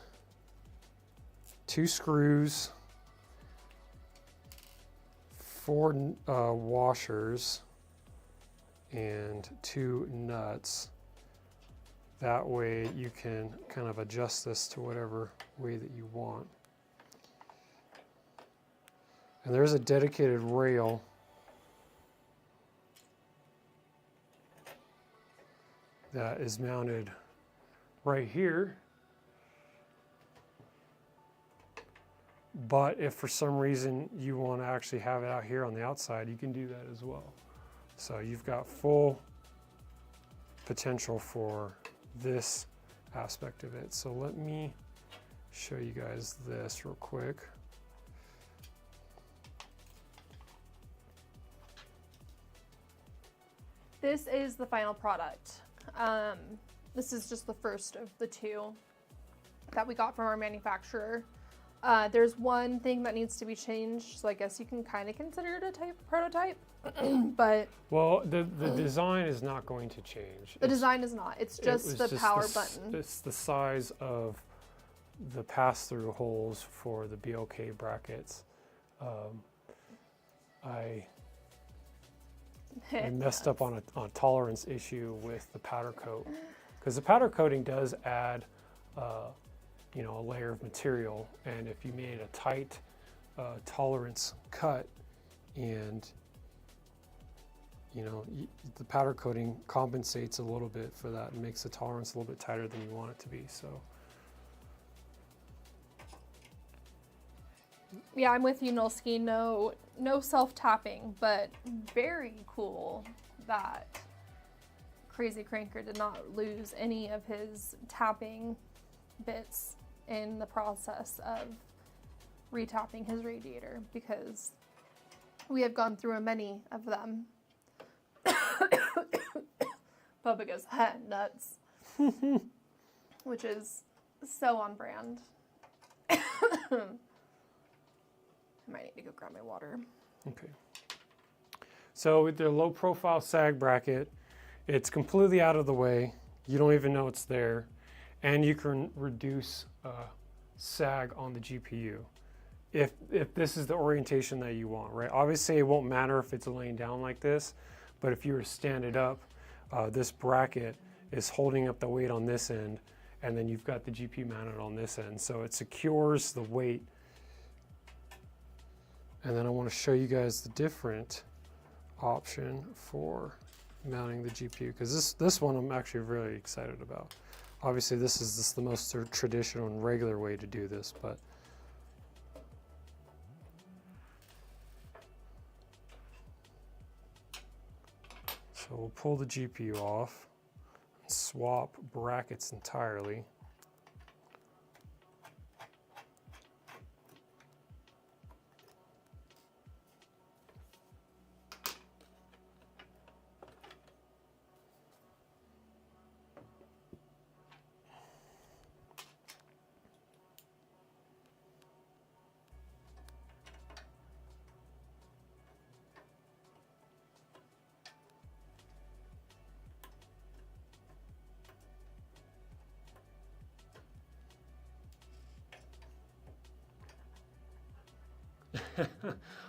2 screws, 4 washers, and 2 nuts. That way you can kind of adjust this to whatever way that you want. And there's a dedicated rail that is mounted right here. But if for some reason you want to actually have it out here on the outside, you can do that as well. So you've got full potential for this aspect of it. So let me show you guys this real quick. This is the final product. This is just the first of the 2 that we got from our manufacturer. There's one thing that needs to be changed, so I guess you can kind of consider it a prototype. But well, the design is not going to change. The design is not. It's just the power button. It's the size of the pass-through holes for the BLK brackets. I messed up on a tolerance issue with the powder coat, because the powder coating does add you know, a layer of material, and if you made a tight tolerance cut, and you know, the powder coating compensates a little bit for that and makes the tolerance a little bit tighter than you want it to be. So yeah, I'm with you, Nolski. No self-tapping, but very cool that Crazy Cranker did not lose any of his tapping bits in the process of retapping his radiator, because we have gone through many of them. Bubba goes, nuts. Which is so on brand. I might need to go grab my water. okay. So with the low profile sag bracket, it's completely out of the way. You don't even know it's there. And you can reduce sag on the GPU. if this is the orientation that you want, right? Obviously, it won't matter if it's laying down like this, but if you were to stand it up, this bracket is holding up the weight on this end, and then you've got the GPU mounted on this end. So it secures the weight. And then I want to show you guys the different option for mounting the GPU, because this one I'm actually really excited about. Obviously, this is just the most traditional and regular way to do this, but so we'll pull the GPU off and swap brackets entirely.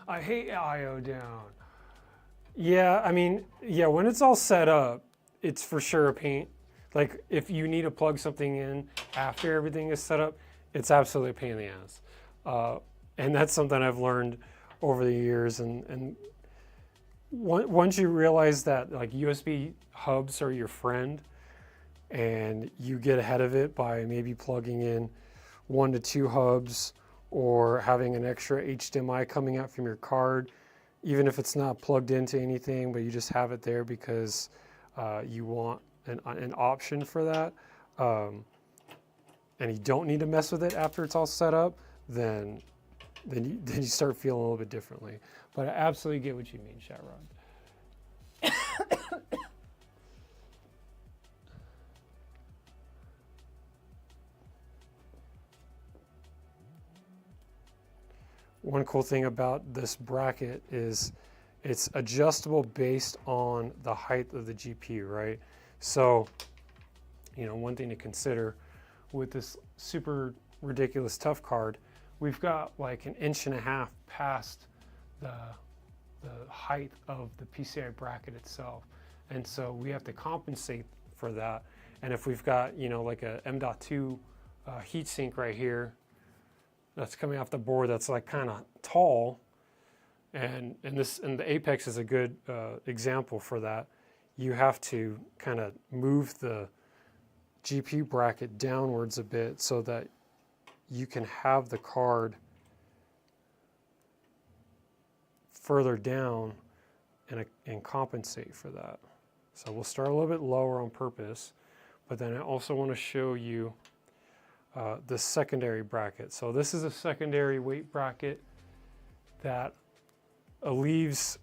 I hate I/O down. Yeah, I mean, yeah, when it's all set up, it's for sure a pain. Like if you need to plug something in after everything is set up, it's absolutely a pain in the ass. And that's something I've learned over the years. And once you realize that like USB hubs are your friend, and you get ahead of it by maybe plugging in 1 to 2 hubs, or having an extra HDMI coming out from your card, even if it's not plugged into anything, but you just have it there because you want an option for that, and you don't need to mess with it after it's all set up, then you start feeling a little bit differently. But I absolutely get what you mean, Shatrod. One cool thing about this bracket is it's adjustable based on the height of the GPU, right? So, you know, one thing to consider with this super ridiculous tough card, we've got like 1.5 inches past the height of the PCI bracket itself. And so we have to compensate for that. And if we've got, you know, like a M.2 heatsink right here, that's coming off the board that's like kind of tall, and the Apex is a good example for that. You have to kind of move the GPU bracket downwards a bit so that you can have the card further down and compensate for that. So we'll start a little bit lower on purpose, but then I also want to show you the secondary bracket. So this is a secondary weight bracket that leaves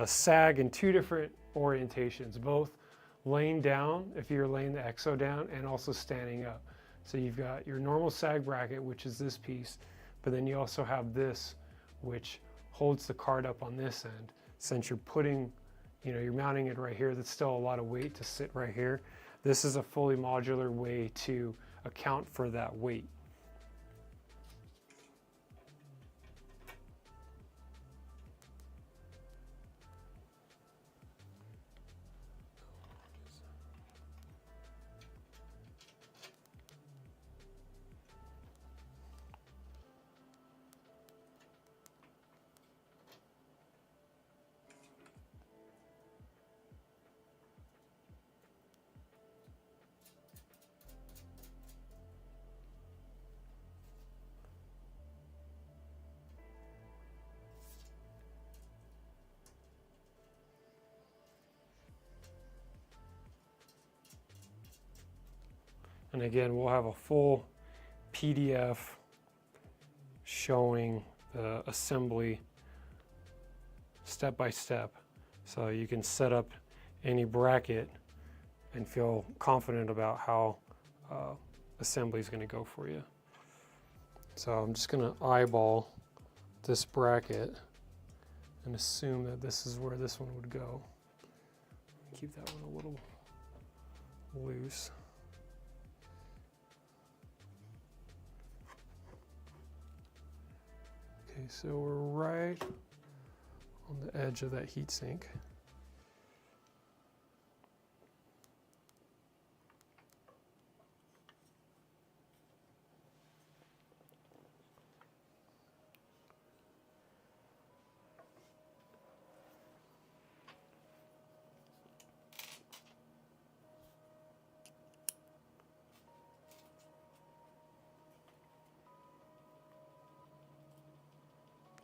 sag in 2 different orientations, both laying down, if you're laying the EXO down, and also standing up. So you've got your normal sag bracket, which is this piece, but then you also have this, which holds the card up on this end. Since you're putting, you know, you're mounting it right here, that's still a lot of weight to sit right here. This is a fully modular way to account for that weight. And again, we'll have a full PDF showing the assembly step by step. So you can set up any bracket and feel confident about how assembly is going to go for you. So I'm just going to eyeball this bracket and assume that this is where this one would go. Keep that one a little loose. Okay, so we're right on the edge of that heatsink.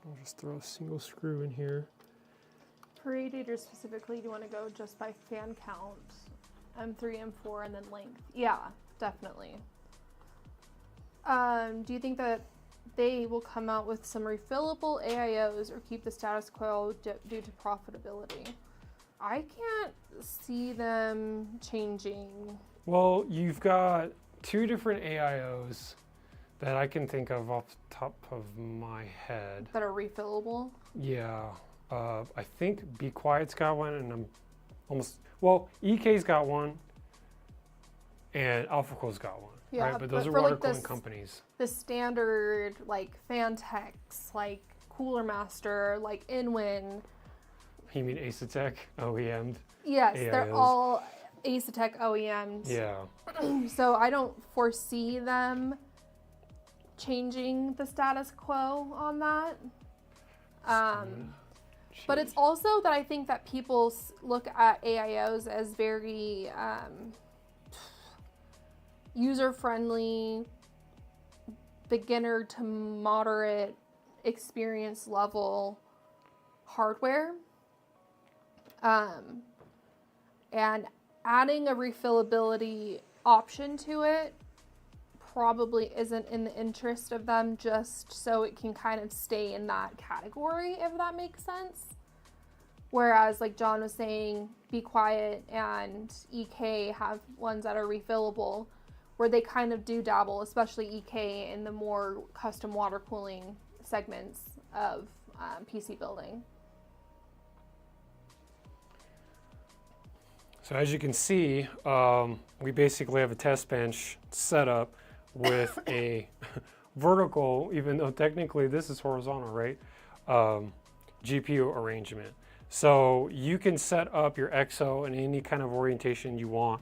I'll just throw a single screw in here. For radiator specifically, do you want to go just by fan count, M3, M4, and then length? Yeah, definitely. Do you think that they will come out with some refillable AIOs or keep the status quo due to profitability? I can't see them changing. Well, you've got two different AIOs that I can think of off the top of my head. That are refillable? Yeah. I think Be Quiet's got one, and I'm almost, well, EK's got one, and AlphaCool's got one. Yeah, right? But those are for, water like, cooling companies. The standard, like, Fantex, like, Cooler Master, like, Inwin. You mean Asetek OEM'd? Yes, AIOs. they're all Asetek OEMs. Yeah. So I don't foresee them changing the status quo on that. But it's also that I think that people look at AIOs as very user-friendly, beginner to moderate experience level hardware. And adding a refillability option to it probably isn't in the interest of them, just so it can kind of stay in that category, if that makes sense. Whereas, like John was saying, Be Quiet and EK have ones that are refillable, where they kind of do dabble, especially EK, in the more custom water cooling segments of PC building. So as you can see, we basically have a test bench set up with a vertical, even though technically this is horizontal, right? GPU arrangement. So you can set up your EXO in any kind of orientation you want.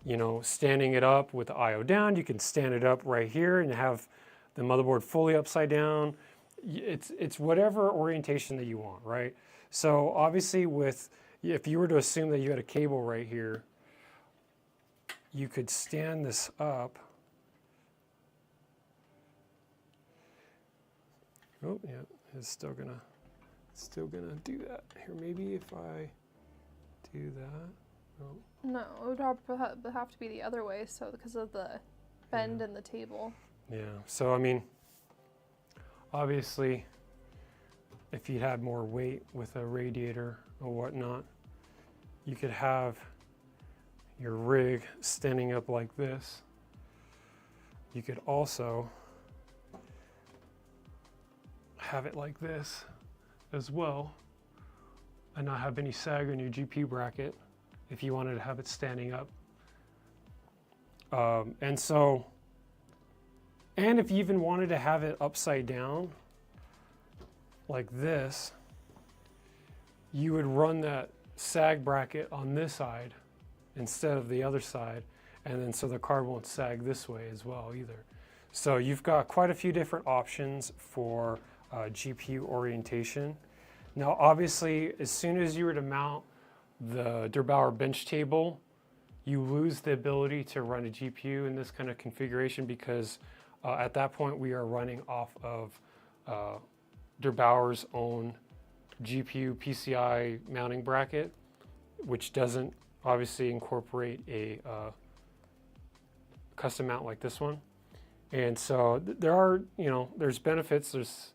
You know, standing it up with the I/O down, you can stand it up right here and have the motherboard fully upside down. It's whatever orientation that you want, right? So obviously if you were to assume that you had a cable right here, you could stand this up. Oh, yeah, it's still gonna do that. Here, maybe if I do that. Oh. No, it would have to be the other way, so because of the bend in the table. Yeah, so I mean, obviously, if you had more weight with a radiator or whatnot, you could have your rig standing up like this. You could also have it like this as well and not have any sag on your GPU bracket if you wanted to have it standing up. And if you even wanted to have it upside down like this, you would run that sag bracket on this side instead of the other side, and then so the card won't sag this way as well either. So you've got quite a few different options for GPU orientation. Now obviously, as soon as you were to mount the Der Bauer bench table, you lose the ability to run a GPU in this kind of configuration, because at that point we are running off of Der Bauer's own GPU PCI mounting bracket, which doesn't obviously incorporate a custom mount like this one. And so there are, there's benefits, there's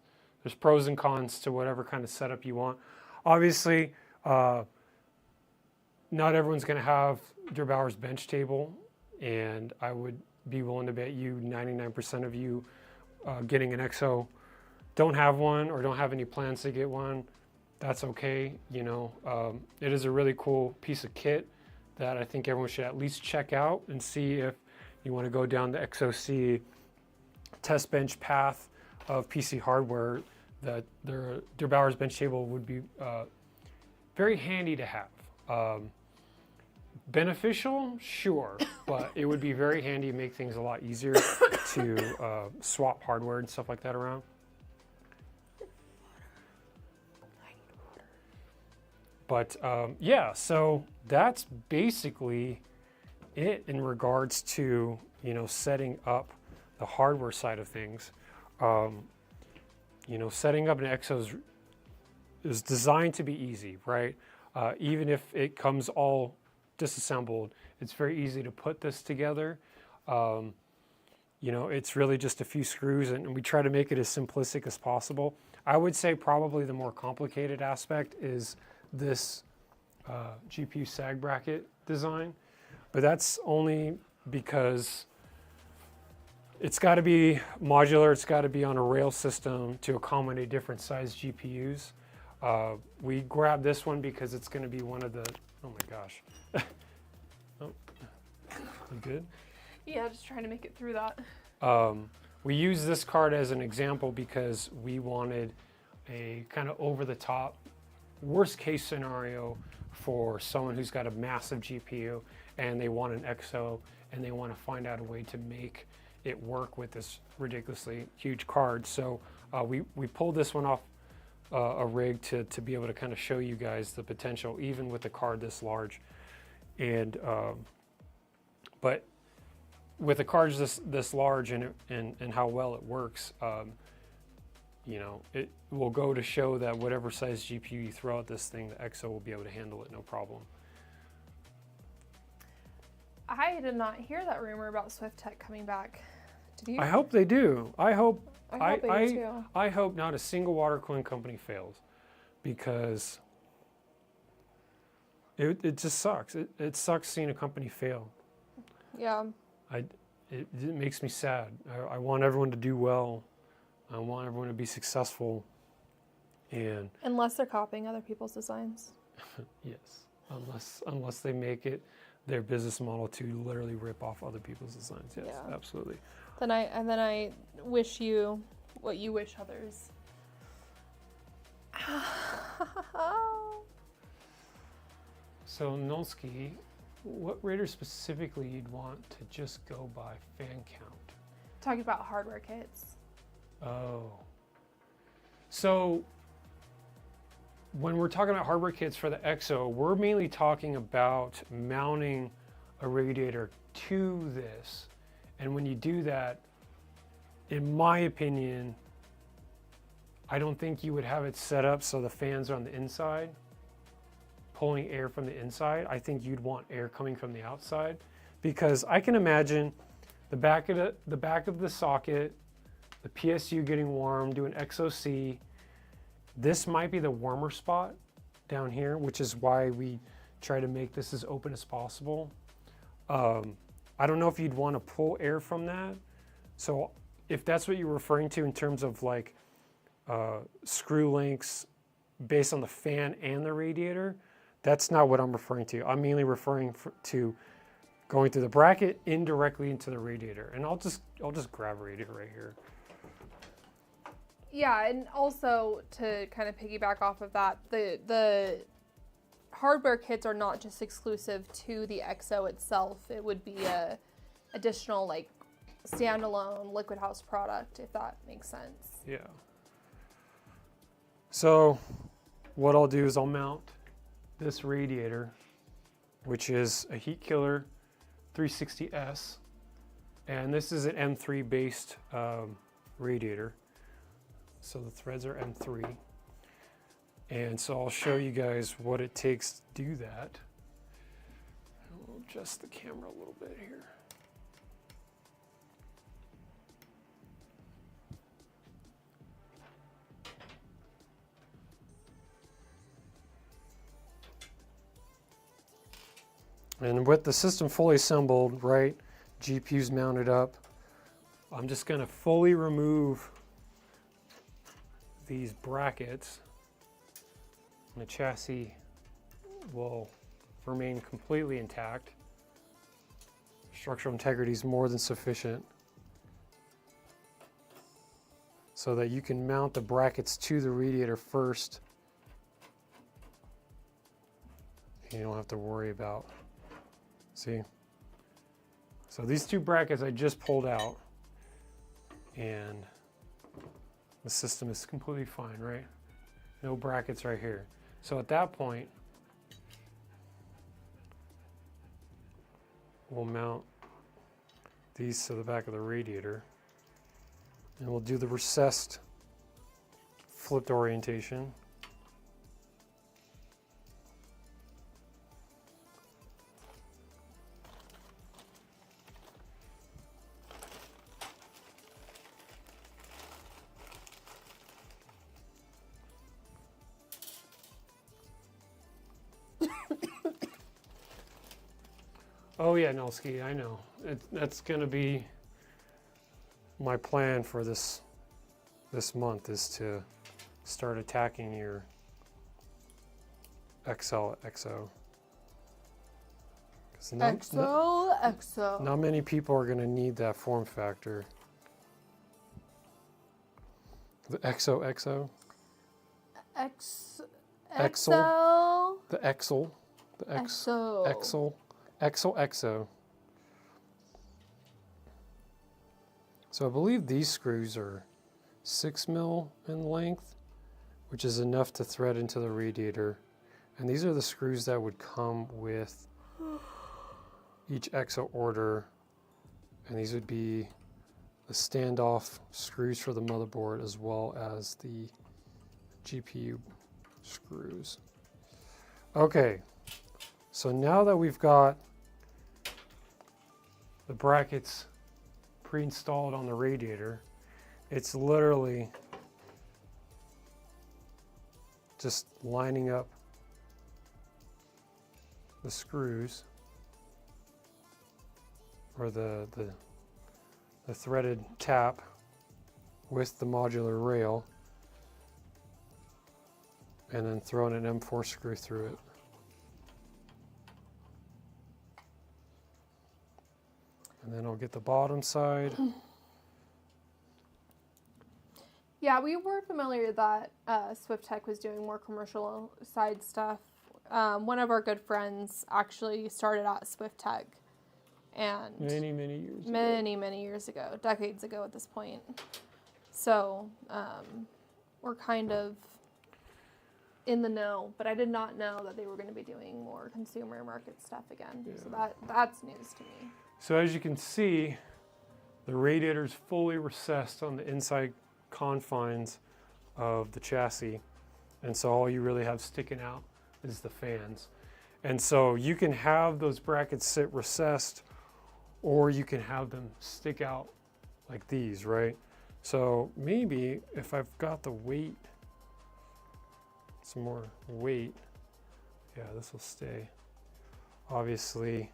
pros and cons to whatever kind of setup you want. Obviously, not everyone's going to have Der Bauer's bench table, and I would be willing to bet you 99% of you getting an EXO don't have one or don't have any plans to get one. That's okay. It is a really cool piece of kit that I think everyone should at least check out and see if you want to go down the XOC test bench path of PC hardware. that their Bauer's bench table would be very handy to have. Beneficial, sure, but it would be very handy to make things a lot easier to swap hardware and stuff like that around. But yeah, so that's basically it in regards to, you know, setting up the hardware side of things. You know, setting up an EXO is designed to be easy, right? Even if it comes all disassembled, it's very easy to put this together. You know, it's really just a few screws, and we try to make it as simplistic as possible. I would say probably the more complicated aspect is this GPU sag bracket design, but that's only because it's got to be modular, it's got to be on a rail system to accommodate different size GPUs. We grabbed this one because it's going to be one of the, oh my gosh. Oh, you good? Yeah, just trying to make it through that. We use this card as an example because we wanted a kind of over the top, worst case scenario for someone who's got a massive GPU and they want an EXO and they want to find out a way to make it work with this ridiculously huge card. So we pulled this one off a rig to be able to kind of show you guys the potential, even with a card this large. And but with a card this large and how well it works, you know, it will go to show that whatever size GPU you throw at this thing, the EXO will be able to handle it no problem. I did not hear that rumor about SwiftTech coming back. Did you? I hope they do. I hope they do too. I hope not a single water cooling company fails, because it just sucks. It sucks seeing a company fail. Yeah. It makes me sad. I want everyone to do well. I want everyone to be successful. And unless they're copying other people's designs. yes, unless they make it their business model to literally rip off other people's designs. Yes, yeah. Absolutely. Then I wish you what you wish others. So Nolsky, what rater specifically you'd want to just go by fan count? Talking about hardware kits. Oh. So when we're talking about hardware kits for the EXO, we're mainly talking about mounting a radiator to this. And when you do that, in my opinion, I don't think you would have it set up so the fans are on the inside, pulling air from the inside. I think you'd want air coming from the outside, because I can imagine the back of the socket, the PSU getting warm, doing XOC. This might be the warmer spot down here, which is why we try to make this as open as possible. I don't know if you'd want to pull air from that. So if that's what you're referring to in terms of like screw lengths based on the fan and the radiator, that's not what I'm referring to. I'm mainly referring to going through the bracket indirectly into the radiator. And I'll just grab a radiator right here. Yeah, and also to kind of piggyback off of that, the hardware kits are not just exclusive to the EXO itself. It would be a additional like standalone LiquidHaus product, if that makes sense. Yeah. So what I'll do is I'll mount this radiator, which is a heat killer 360S, and this is an M3 based radiator. So the threads are M3. And so I'll show you guys what it takes to do that. I'll adjust the camera a little bit here. And with the system fully assembled, right, GPU's mounted up, I'm just going to fully remove these brackets. The chassis will remain completely intact. Structural integrity is more than sufficient. so that you can mount the brackets to the radiator first. You don't have to worry about, see? So these two brackets I just pulled out, and the system is completely fine, right? No brackets right here. So at that point, we'll mount these to the back of the radiator, and we'll do the recessed flipped orientation. Oh yeah, Nelsky, I know. That's going to be my plan for this month, is to start attacking your XL EXO. EXO. Not many people are going to need that form factor. The EXO. EXO. The EXO. EXO. So I believe these screws are 6 mil in length, which is enough to thread into the radiator. And these are the screws that would come with each EXO order. And these would be the standoff screws for the motherboard as well as the GPU screws. Okay, so now that we've got the brackets pre-installed on the radiator, it's literally just lining up the screws, or the threaded tap with the modular rail, and then throwing an M4 screw through it. And then I'll get the bottom side. Yeah, we were familiar that Swift Tech was doing more commercial side stuff. One of our good friends actually started at Swift Tech, and many years ago. Many years ago, decades ago at this point. So we're kind of in the know, but I did not know that they were going to be doing more consumer market stuff again. Yeah. So that's news to me. So as you can see, the radiator is fully recessed on the inside confines of the chassis, and so all you really have sticking out is the fans. And so you can have those brackets sit recessed, or you can have them stick out like these, right? So maybe if I've got the weight, some more weight, yeah, this will stay. Obviously,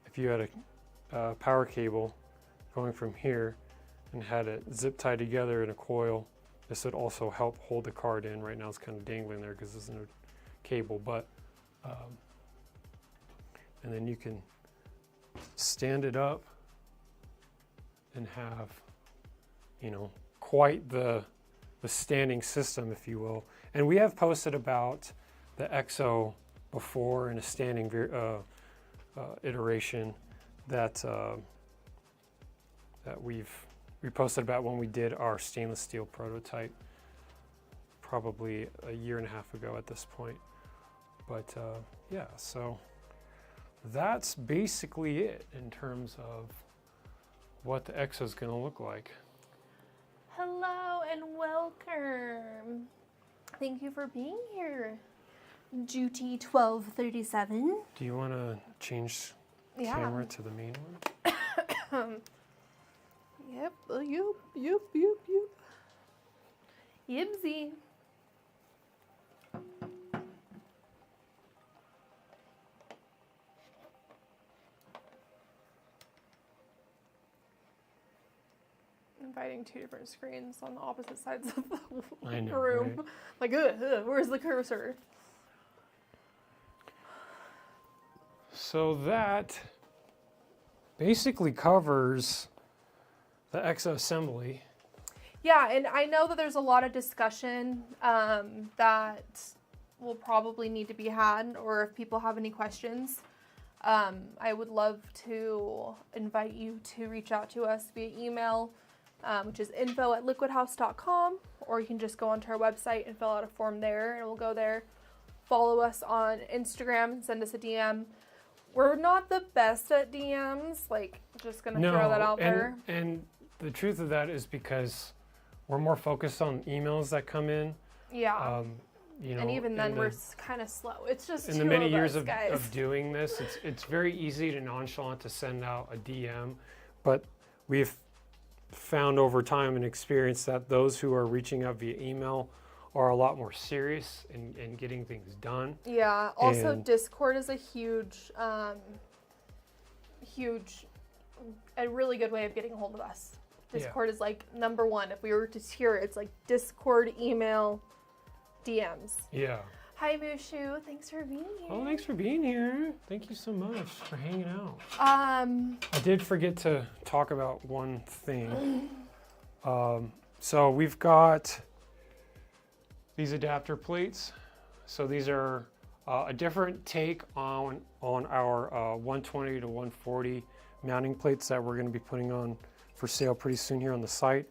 if you had a power cable going from here and had it zip tied together in a coil, this would also help hold the card in. Right now it's kind of dangling there because there's no cable, but and then you can stand it up and have, you know, quite the standing system, if you will. And we have posted about the EXO before in a standing iteration that we posted about when we did our stainless steel prototype, probably a year and a half ago at this point. But yeah, so that's basically it in terms of what the EXO is going to look like. Hello and welcome. Thank you for being here, Duty 1237. Do you want to change camera to the main one? Yep. Yibsy. Inviting two different screens on the opposite sides of the room. Right? Like, where's the cursor? So that basically covers the EXO assembly. Yeah, and I know that there's a lot of discussion that will probably need to be had, or if people have any questions, I would love to invite you to reach out to us via email, which is info@liquidhaus.com, or you can just go onto our website and fill out a form there, and we'll go there. Follow us on Instagram and send us a DM. We're not the best at DMs, like, just gonna throw that out there. And the truth of that is because we're more focused on emails that come in. Yeah. You know, And even then, we're kind of slow. It's just in the many years of doing this, it's very easy to nonchalant to send out a DM, but we've found over time and experience that those who are reaching out via email are a lot more serious in getting things done. Yeah. Also, And Discord is a a really good way of getting a hold of us. Discord is like number one. If we were to tier it, it's like Discord, email, DMs. Yeah. Hi, Mushu. Thanks for being here. Oh, thanks for being here. Thank you so much for hanging out. I did forget to talk about one thing. So we've got these adapter plates. So these are a different take on our 120 to 140 mounting plates that we're going to be putting on for sale pretty soon here on the site.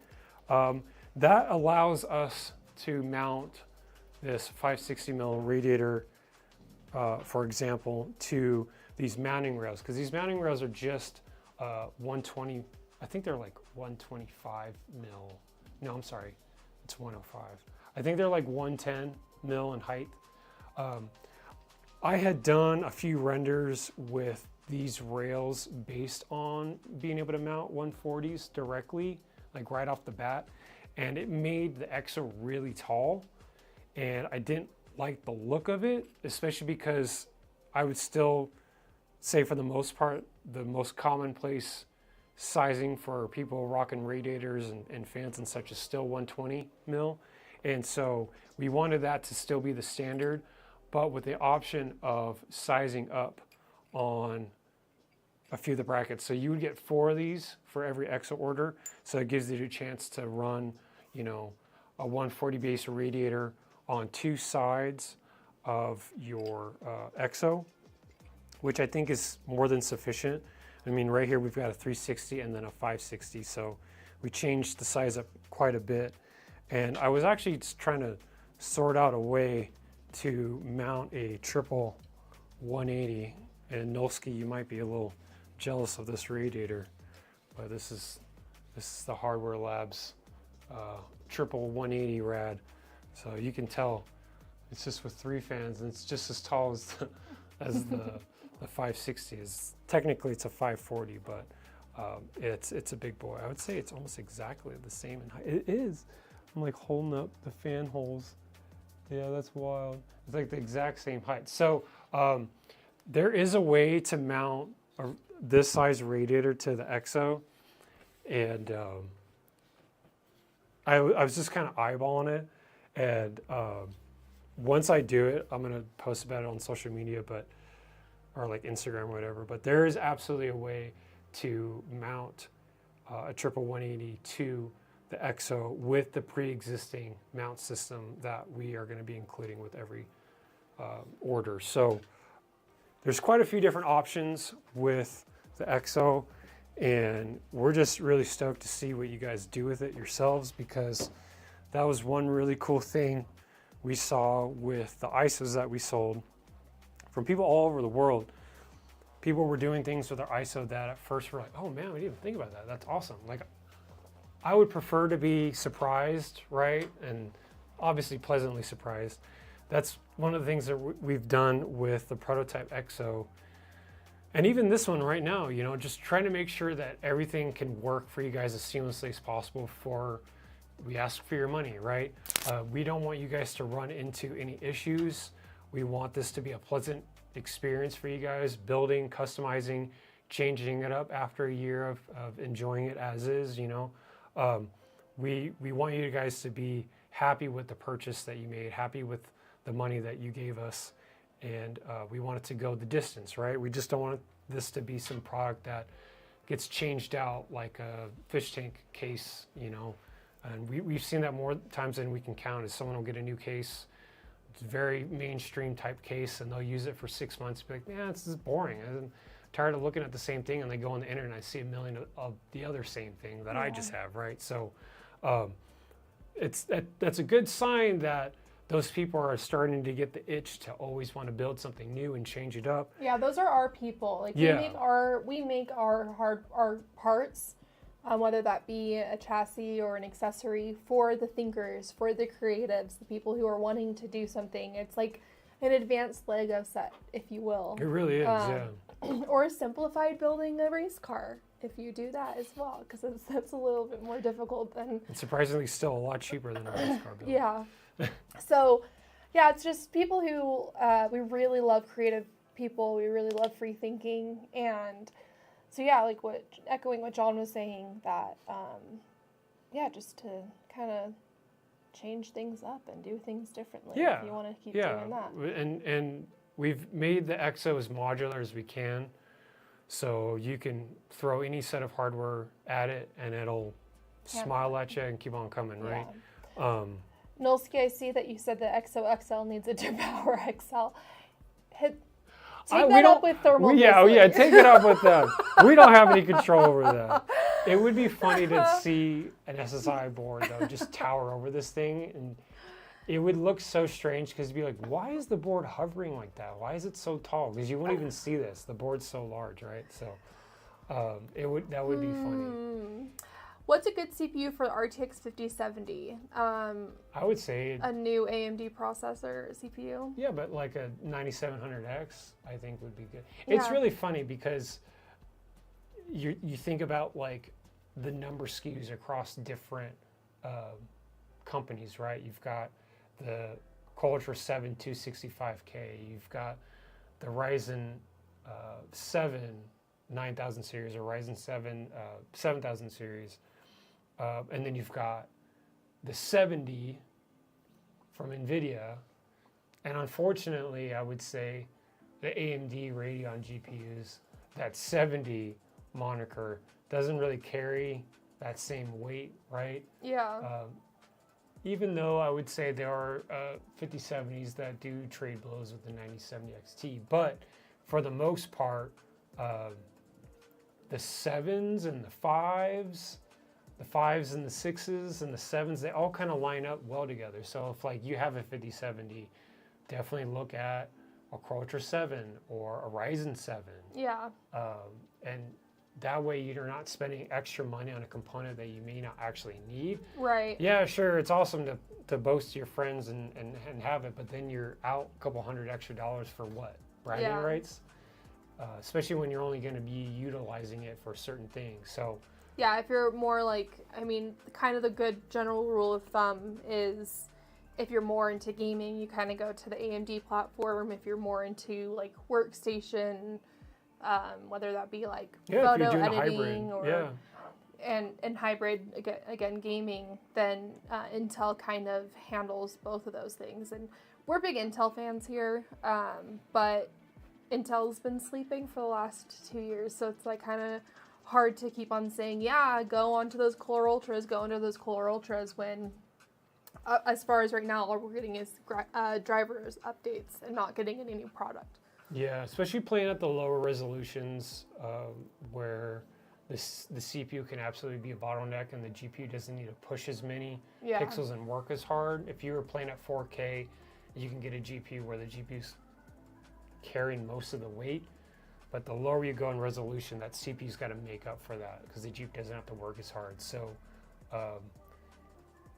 That allows us to mount this 560 mil radiator, for example, to these mounting rails, because these mounting rails are just 120, I think they're like 125 mil. No, I'm sorry, it's 105. I think they're like 110 mil in height. I had done a few renders with these rails based on being able to mount 140s directly, like right off the bat, and it made the EXO really tall. And I didn't like the look of it, especially because I would still say, for the most part, the most commonplace sizing for people rocking radiators and fans and such is still 120 mil. And so we wanted that to still be the standard, but with the option of sizing up on a few of the brackets. So you would get 4 of these for every EXO order. So it gives you a chance to run, you know, a 140 base radiator on 2 sides of your EXO, which I think is more than sufficient. I mean, right here we've got a 360 and then a 560, so we changed the size up quite a bit. And I was actually just trying to sort out a way to mount a triple 180. And Nolski, you might be a little jealous of this radiator, but this is the Hardware Labs triple 180 rad. So you can tell it's just with 3 fans, and it's just as tall as the 560 is. Technically it's a 540, but it's a big boy. I would say it's almost exactly the same in height. It is. I'm like holding up the fan holes. Yeah, that's wild. It's like the exact same height. So there is a way to mount this size radiator to the EXO, and I was just kind of eyeballing it. And once I do it, I'm gonna post about it on social media, or like Instagram or whatever. But there is absolutely a way to mount a triple 180 to the EXO with the pre-existing mount system that we are going to be including with every order. So there's quite a few different options with the EXO, and we're just really stoked to see what you guys do with it yourselves, because that was one really cool thing we saw with the ISOs that we sold from people all over the world. People were doing things with their ISO that at first were like, oh man, we didn't even think about that. That's awesome. Like, I would prefer to be surprised, right? And obviously pleasantly surprised. That's one of the things that we've done with the prototype EXO. And even this one right now, you know, just trying to make sure that everything can work for you guys as seamlessly as possible before we ask for your money, right? We don't want you guys to run into any issues. We want this to be a pleasant experience for you guys, building, customizing, changing it up after a year of enjoying it as is, you know. We want you guys to be happy with the purchase that you made, happy with the money that you gave us, and we want it to go the distance, right? We just don't want this to be some product that gets changed out like a fish tank case, you know, And we've seen that more times than we can count. Is someone will get a new case, it's a very mainstream type case, and they'll use it for 6 months. Be like, man, this is boring. I'm tired of looking at the same thing. And they go on the internet and I see a million of the other same thing that I just have, right? So that's a good sign that those people are starting to get the itch to always want to build something new and change it up. Yeah, those are our people. Like we make our parts, whether that be a chassis or an accessory, for the thinkers, for the creatives, the people who are wanting to do something. It's like an advanced Lego set, if you will. It really is, yeah. Or simplified building a race car, if you do that as well, because that's a little bit more difficult than. And surprisingly, still a lot cheaper than a race car build. Yeah. So, yeah, it's just people who we really love creative people. We really love free thinking, and so yeah, like echoing what John was saying, that just to kind of change things up and do things differently. Yeah. If you want to keep doing that. And we've made the EXO as modular as we can, so you can throw any set of hardware at it and it'll smile at you and keep on coming, right? Yeah. Nolsky, I see that you said the EXO XL needs a Power XL. Take that up with thermal. Take it up with them. We don't have any control over that. It would be funny to see an SSI board though just tower over this thing, and it would look so strange because you'd be like, why is the board hovering like that? Why is it so tall? Because you wouldn't even see this. The board's so large, right? So that would be funny. What's a good CPU for the RTX 5070? I would say a new AMD processor CPU. Yeah, but like a 9700X, I think would be good. Yeah. It's really funny because you think about like the number SKUs across different companies, right? You've got the Ultra 7 265K. You've got the Ryzen 7 9000 series or Ryzen 7 7000 series. And then you've got the 70 from NVIDIA. And unfortunately, I would say the AMD Radeon GPUs, that 70 moniker doesn't really carry that same weight, right? Yeah. Even though I would say there are 5070s that do trade blows with the 9070 XT. But for the most part, the 7s and the 5s, the 5s and the 6s and the 7s, they all kind of line up well together. So if like you have a 5070, definitely look at a Ultra 7 or a Ryzen 7. Yeah. And that way you're not spending extra money on a component that you may not actually need. Right. Yeah, sure, it's awesome to boast to your friends and have it, but then you're out a couple $100 extra for what? Bragging rights? Especially when you're only going to be utilizing it for certain things. So yeah, if you're more like, I mean, kind of the good general rule of thumb is if you're more into gaming, you kind of go to the AMD platform. If you're more into like workstation, whether that be like photo editing or and hybrid again gaming, then Intel kind of handles both of those things. And we're big Intel fans here, but Intel's been sleeping for the last 2 years, so it's like kind of hard to keep on saying, yeah, go onto those Core Ultras, when as far as right now, all we're getting is drivers updates and not getting any new product. Yeah, especially playing at the lower resolutions where the CPU can absolutely be a bottleneck and the GPU doesn't need to push as many pixels and work as hard. If you were playing at 4K, you can get a GPU where the GPU's carrying most of the weight. But the lower you go in resolution, that CPU's got to make up for that because the GPU doesn't have to work as hard. So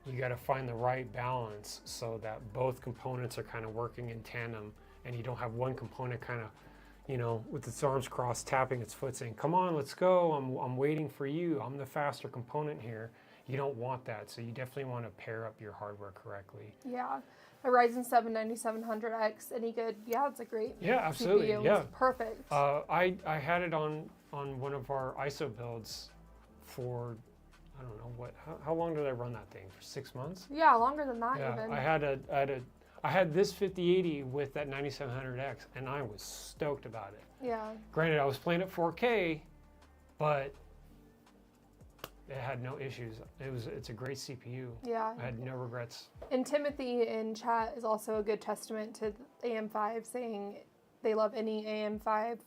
you got to find the right balance so that both components are kind of working in tandem, and you don't have one component kind of, you know, with its arms crossed, tapping its foot, saying, "Come on, let's go. I'm waiting for you. I'm the faster component here." You don't want that. So you definitely want to pair up your hardware correctly. Yeah. A Ryzen 7 9700X, any good? Yeah, it's a great absolutely. CPU. Yeah, it's perfect. I had it on one of our ISO builds for, I don't know how long did I run that thing for? 6 months? Yeah, longer than that yeah, even. I had this 5080 with that 9700X, and I was stoked about it. Yeah. Granted, I was playing at 4K, but it had no issues. It's a great CPU. Yeah. I had no regrets. And Timothy in chat is also a good testament to AM5, saying they love any AM5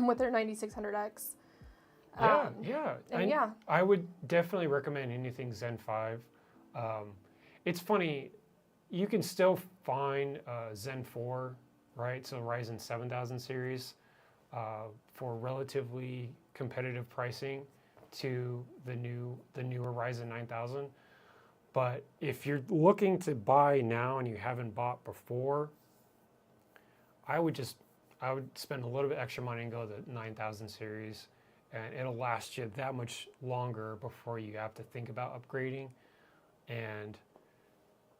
with their 9600X. I would definitely recommend anything Zen 5. It's funny, you can still find Zen 4, right? So Ryzen 7000 series for relatively competitive pricing to the newer Ryzen 9000. But if you're looking to buy now and you haven't bought before, I would spend a little bit extra money and go to the 9000 series, and it'll last you that much longer before you have to think about upgrading. And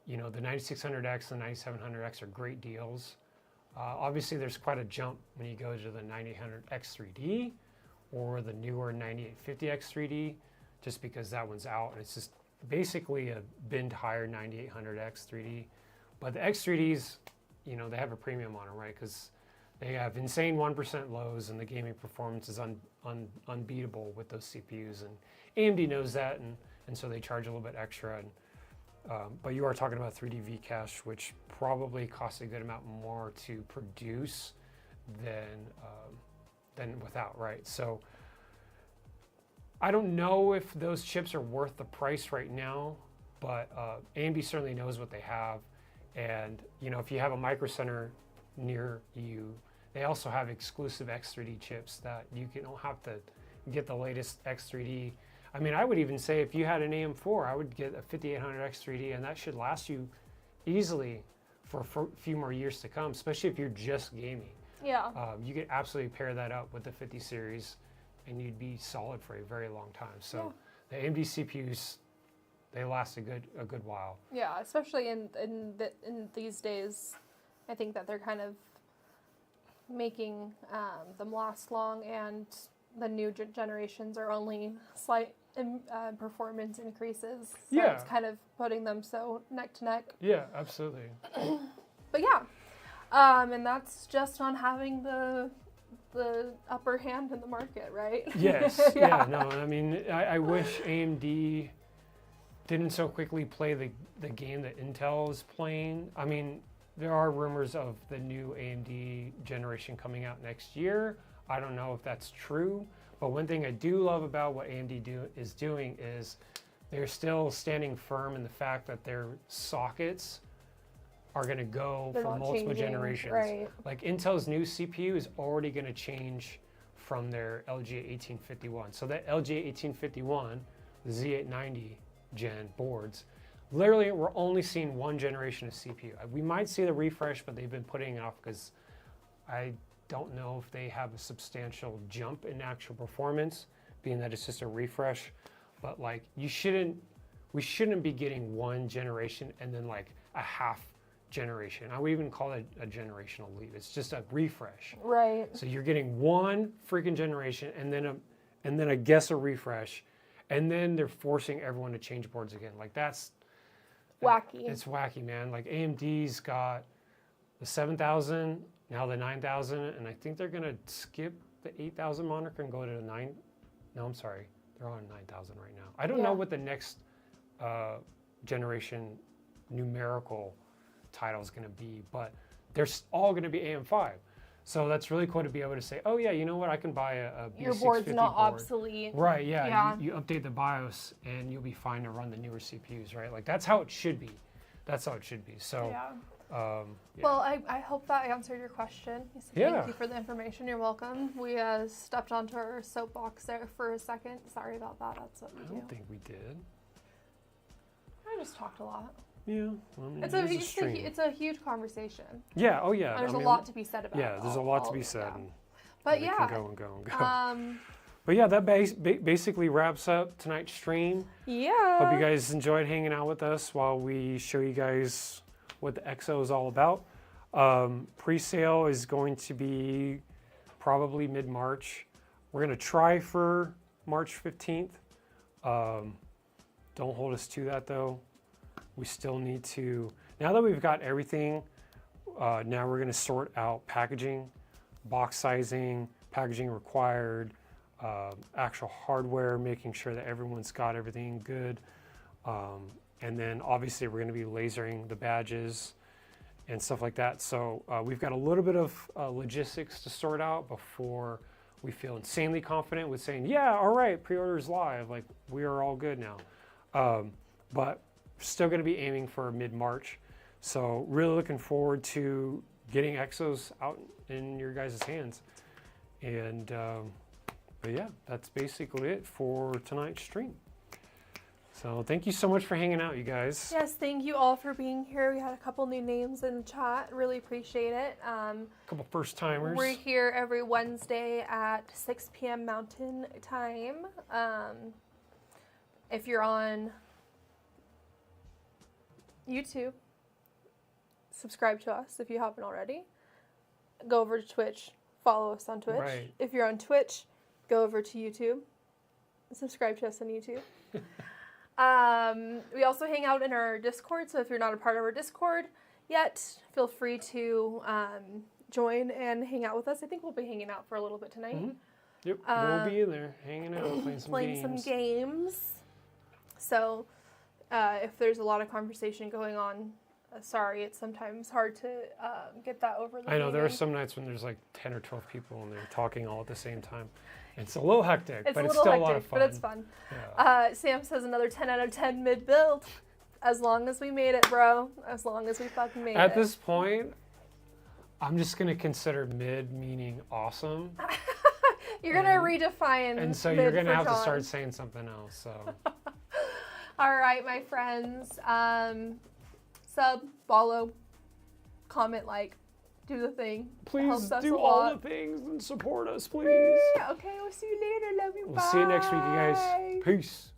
you know, the 9600X and the 9700X are great deals. Obviously, there's quite a jump when you go to the 9800X 3D or the newer 9850X 3D, just because that one's out and it's just basically a binned higher 9800X 3D. But the X3Ds, you know, they have a premium on them, right? Because they have insane 1% lows and the gaming performance is unbeatable with those CPUs. And AMD knows that, and so they charge a little bit extra. But you are talking about 3D V-Cache, which probably costs a good amount more to produce than without, right? So I don't know if those chips are worth the price right now, but AMD certainly knows what they have. And you know, if you have a Micro Center near you, they also have exclusive X3D chips that you don't have to get the latest X3D. I mean, I would even say if you had an AM4, I would get a 5800X 3D, and that should last you easily for a few more years to come, especially if you're just gaming. Yeah. You could absolutely pair that up with the 50 series, and you'd be solid for a very long time. So the AMD CPUs, they last a good while. Yeah, especially in these days, I think that they're kind of making them last long, and the new generations are only slight performance increases. So it's kind of putting them so neck to neck. Yeah, absolutely. But and that's just on having the upper hand in the market, right? Yes. No, I mean, I wish AMD didn't so quickly play the game that Intel is playing. I mean, there are rumors of the new AMD generation coming out next year. I don't know if that's true, but one thing I do love about what AMD is doing is they're still standing firm in the fact that their sockets are going to go for multiple generations. Right. Like Intel's new CPU is already going to change from their LGA 1851. So that LGA 1851, the Z890 gen boards, literally we're only seeing one generation of CPU. We might see the refresh, but they've been putting it off because I don't know if they have a substantial jump in actual performance, being that it's just a refresh. But like we shouldn't be getting one generation and then like a half generation. I would even call it a generational leap. It's just a refresh. Right. So you're getting one freaking generation and then I guess a refresh, and then they're forcing everyone to change boards again. Like that's wacky. It's wacky, man. Like AMD's got the 7000, now the 9000, and I think they're gonna skip the 8000 moniker and go to the 9. No, I'm sorry, they're on 9000 right now. I don't know what the next generation numerical title is gonna be, but they're all gonna be AM5. So that's really cool to be able to say, oh yeah, you know what, I can buy a B650 Your board's not board. obsolete. Right, yeah. You update the BIOS and you'll be fine to run the newer CPUs, right? Like that's how it should be. That's how it should be. So, Well, I hope that answered your question. Thank you for the information. You're welcome. We stepped onto our soapbox there for a second. Sorry about that. That's what we do. I don't think we did. I just talked a lot. Yeah, well, I mean, it's a huge conversation. Yeah, oh yeah. And there's a lot to be said about it. Yeah, there's a lot to be said. Yeah. And but we yeah. can go and go and go. But yeah, that basically wraps up tonight's stream. Yeah. Hope you guys enjoyed hanging out with us while we show you guys what the EXO is all about. Pre-sale is going to be probably mid-March. We're going to try for March 15th. Don't hold us to that though. We still need to, now that we've got everything, now we're going to sort out packaging, box sizing, packaging required, actual hardware, making sure that everyone's got everything good. And then obviously we're going to be lasering the badges and stuff like that. So we've got a little bit of logistics to sort out before we feel insanely confident with saying, yeah, all right, pre-orders live. Like, we are all good now. But still going to be aiming for mid-March. So really looking forward to getting EXOs out in your guys' hands. And but yeah, that's basically it for tonight's stream. So thank you so much for hanging out, you guys. Yes, thank you all for being here. We had a couple new names in the chat. Really appreciate it. A couple first timers. We're here every Wednesday at 6 p.m. Mountain Time. If you're on YouTube, subscribe to us if you haven't already. Go over to Twitch, follow us on Twitch. Right. If you're on Twitch, go over to YouTube, subscribe to us on YouTube. We also hang out in our Discord, so if you're not a part of our Discord yet, feel free to join and hang out with us. I think we'll be hanging out for a little bit tonight. Mm-hmm. Yep, we'll be in there hanging out, playing some games. So if there's a lot of conversation going on, sorry, it's sometimes hard to get that over the I know, there are meeting. some nights when there's like 10 or 12 people in there talking all at the same time. It's a little hectic, It's but a it's little still hectic, a lot of fun. but it's fun. Yeah. Sam says another 10 out of 10 mid build. As long as we made it, bro. As long as we fucking made it. At this point, I'm just going to consider mid meaning awesome. You're going to redefine And so mid you're going to for have to John. start saying something else. So All right, my friends. Sub, follow, comment, like, do the thing. please Helps us do a all lot. the things and support us, please. Okay, we'll see you later. Love you. We'll see you next week, you guys. Bye. Peace.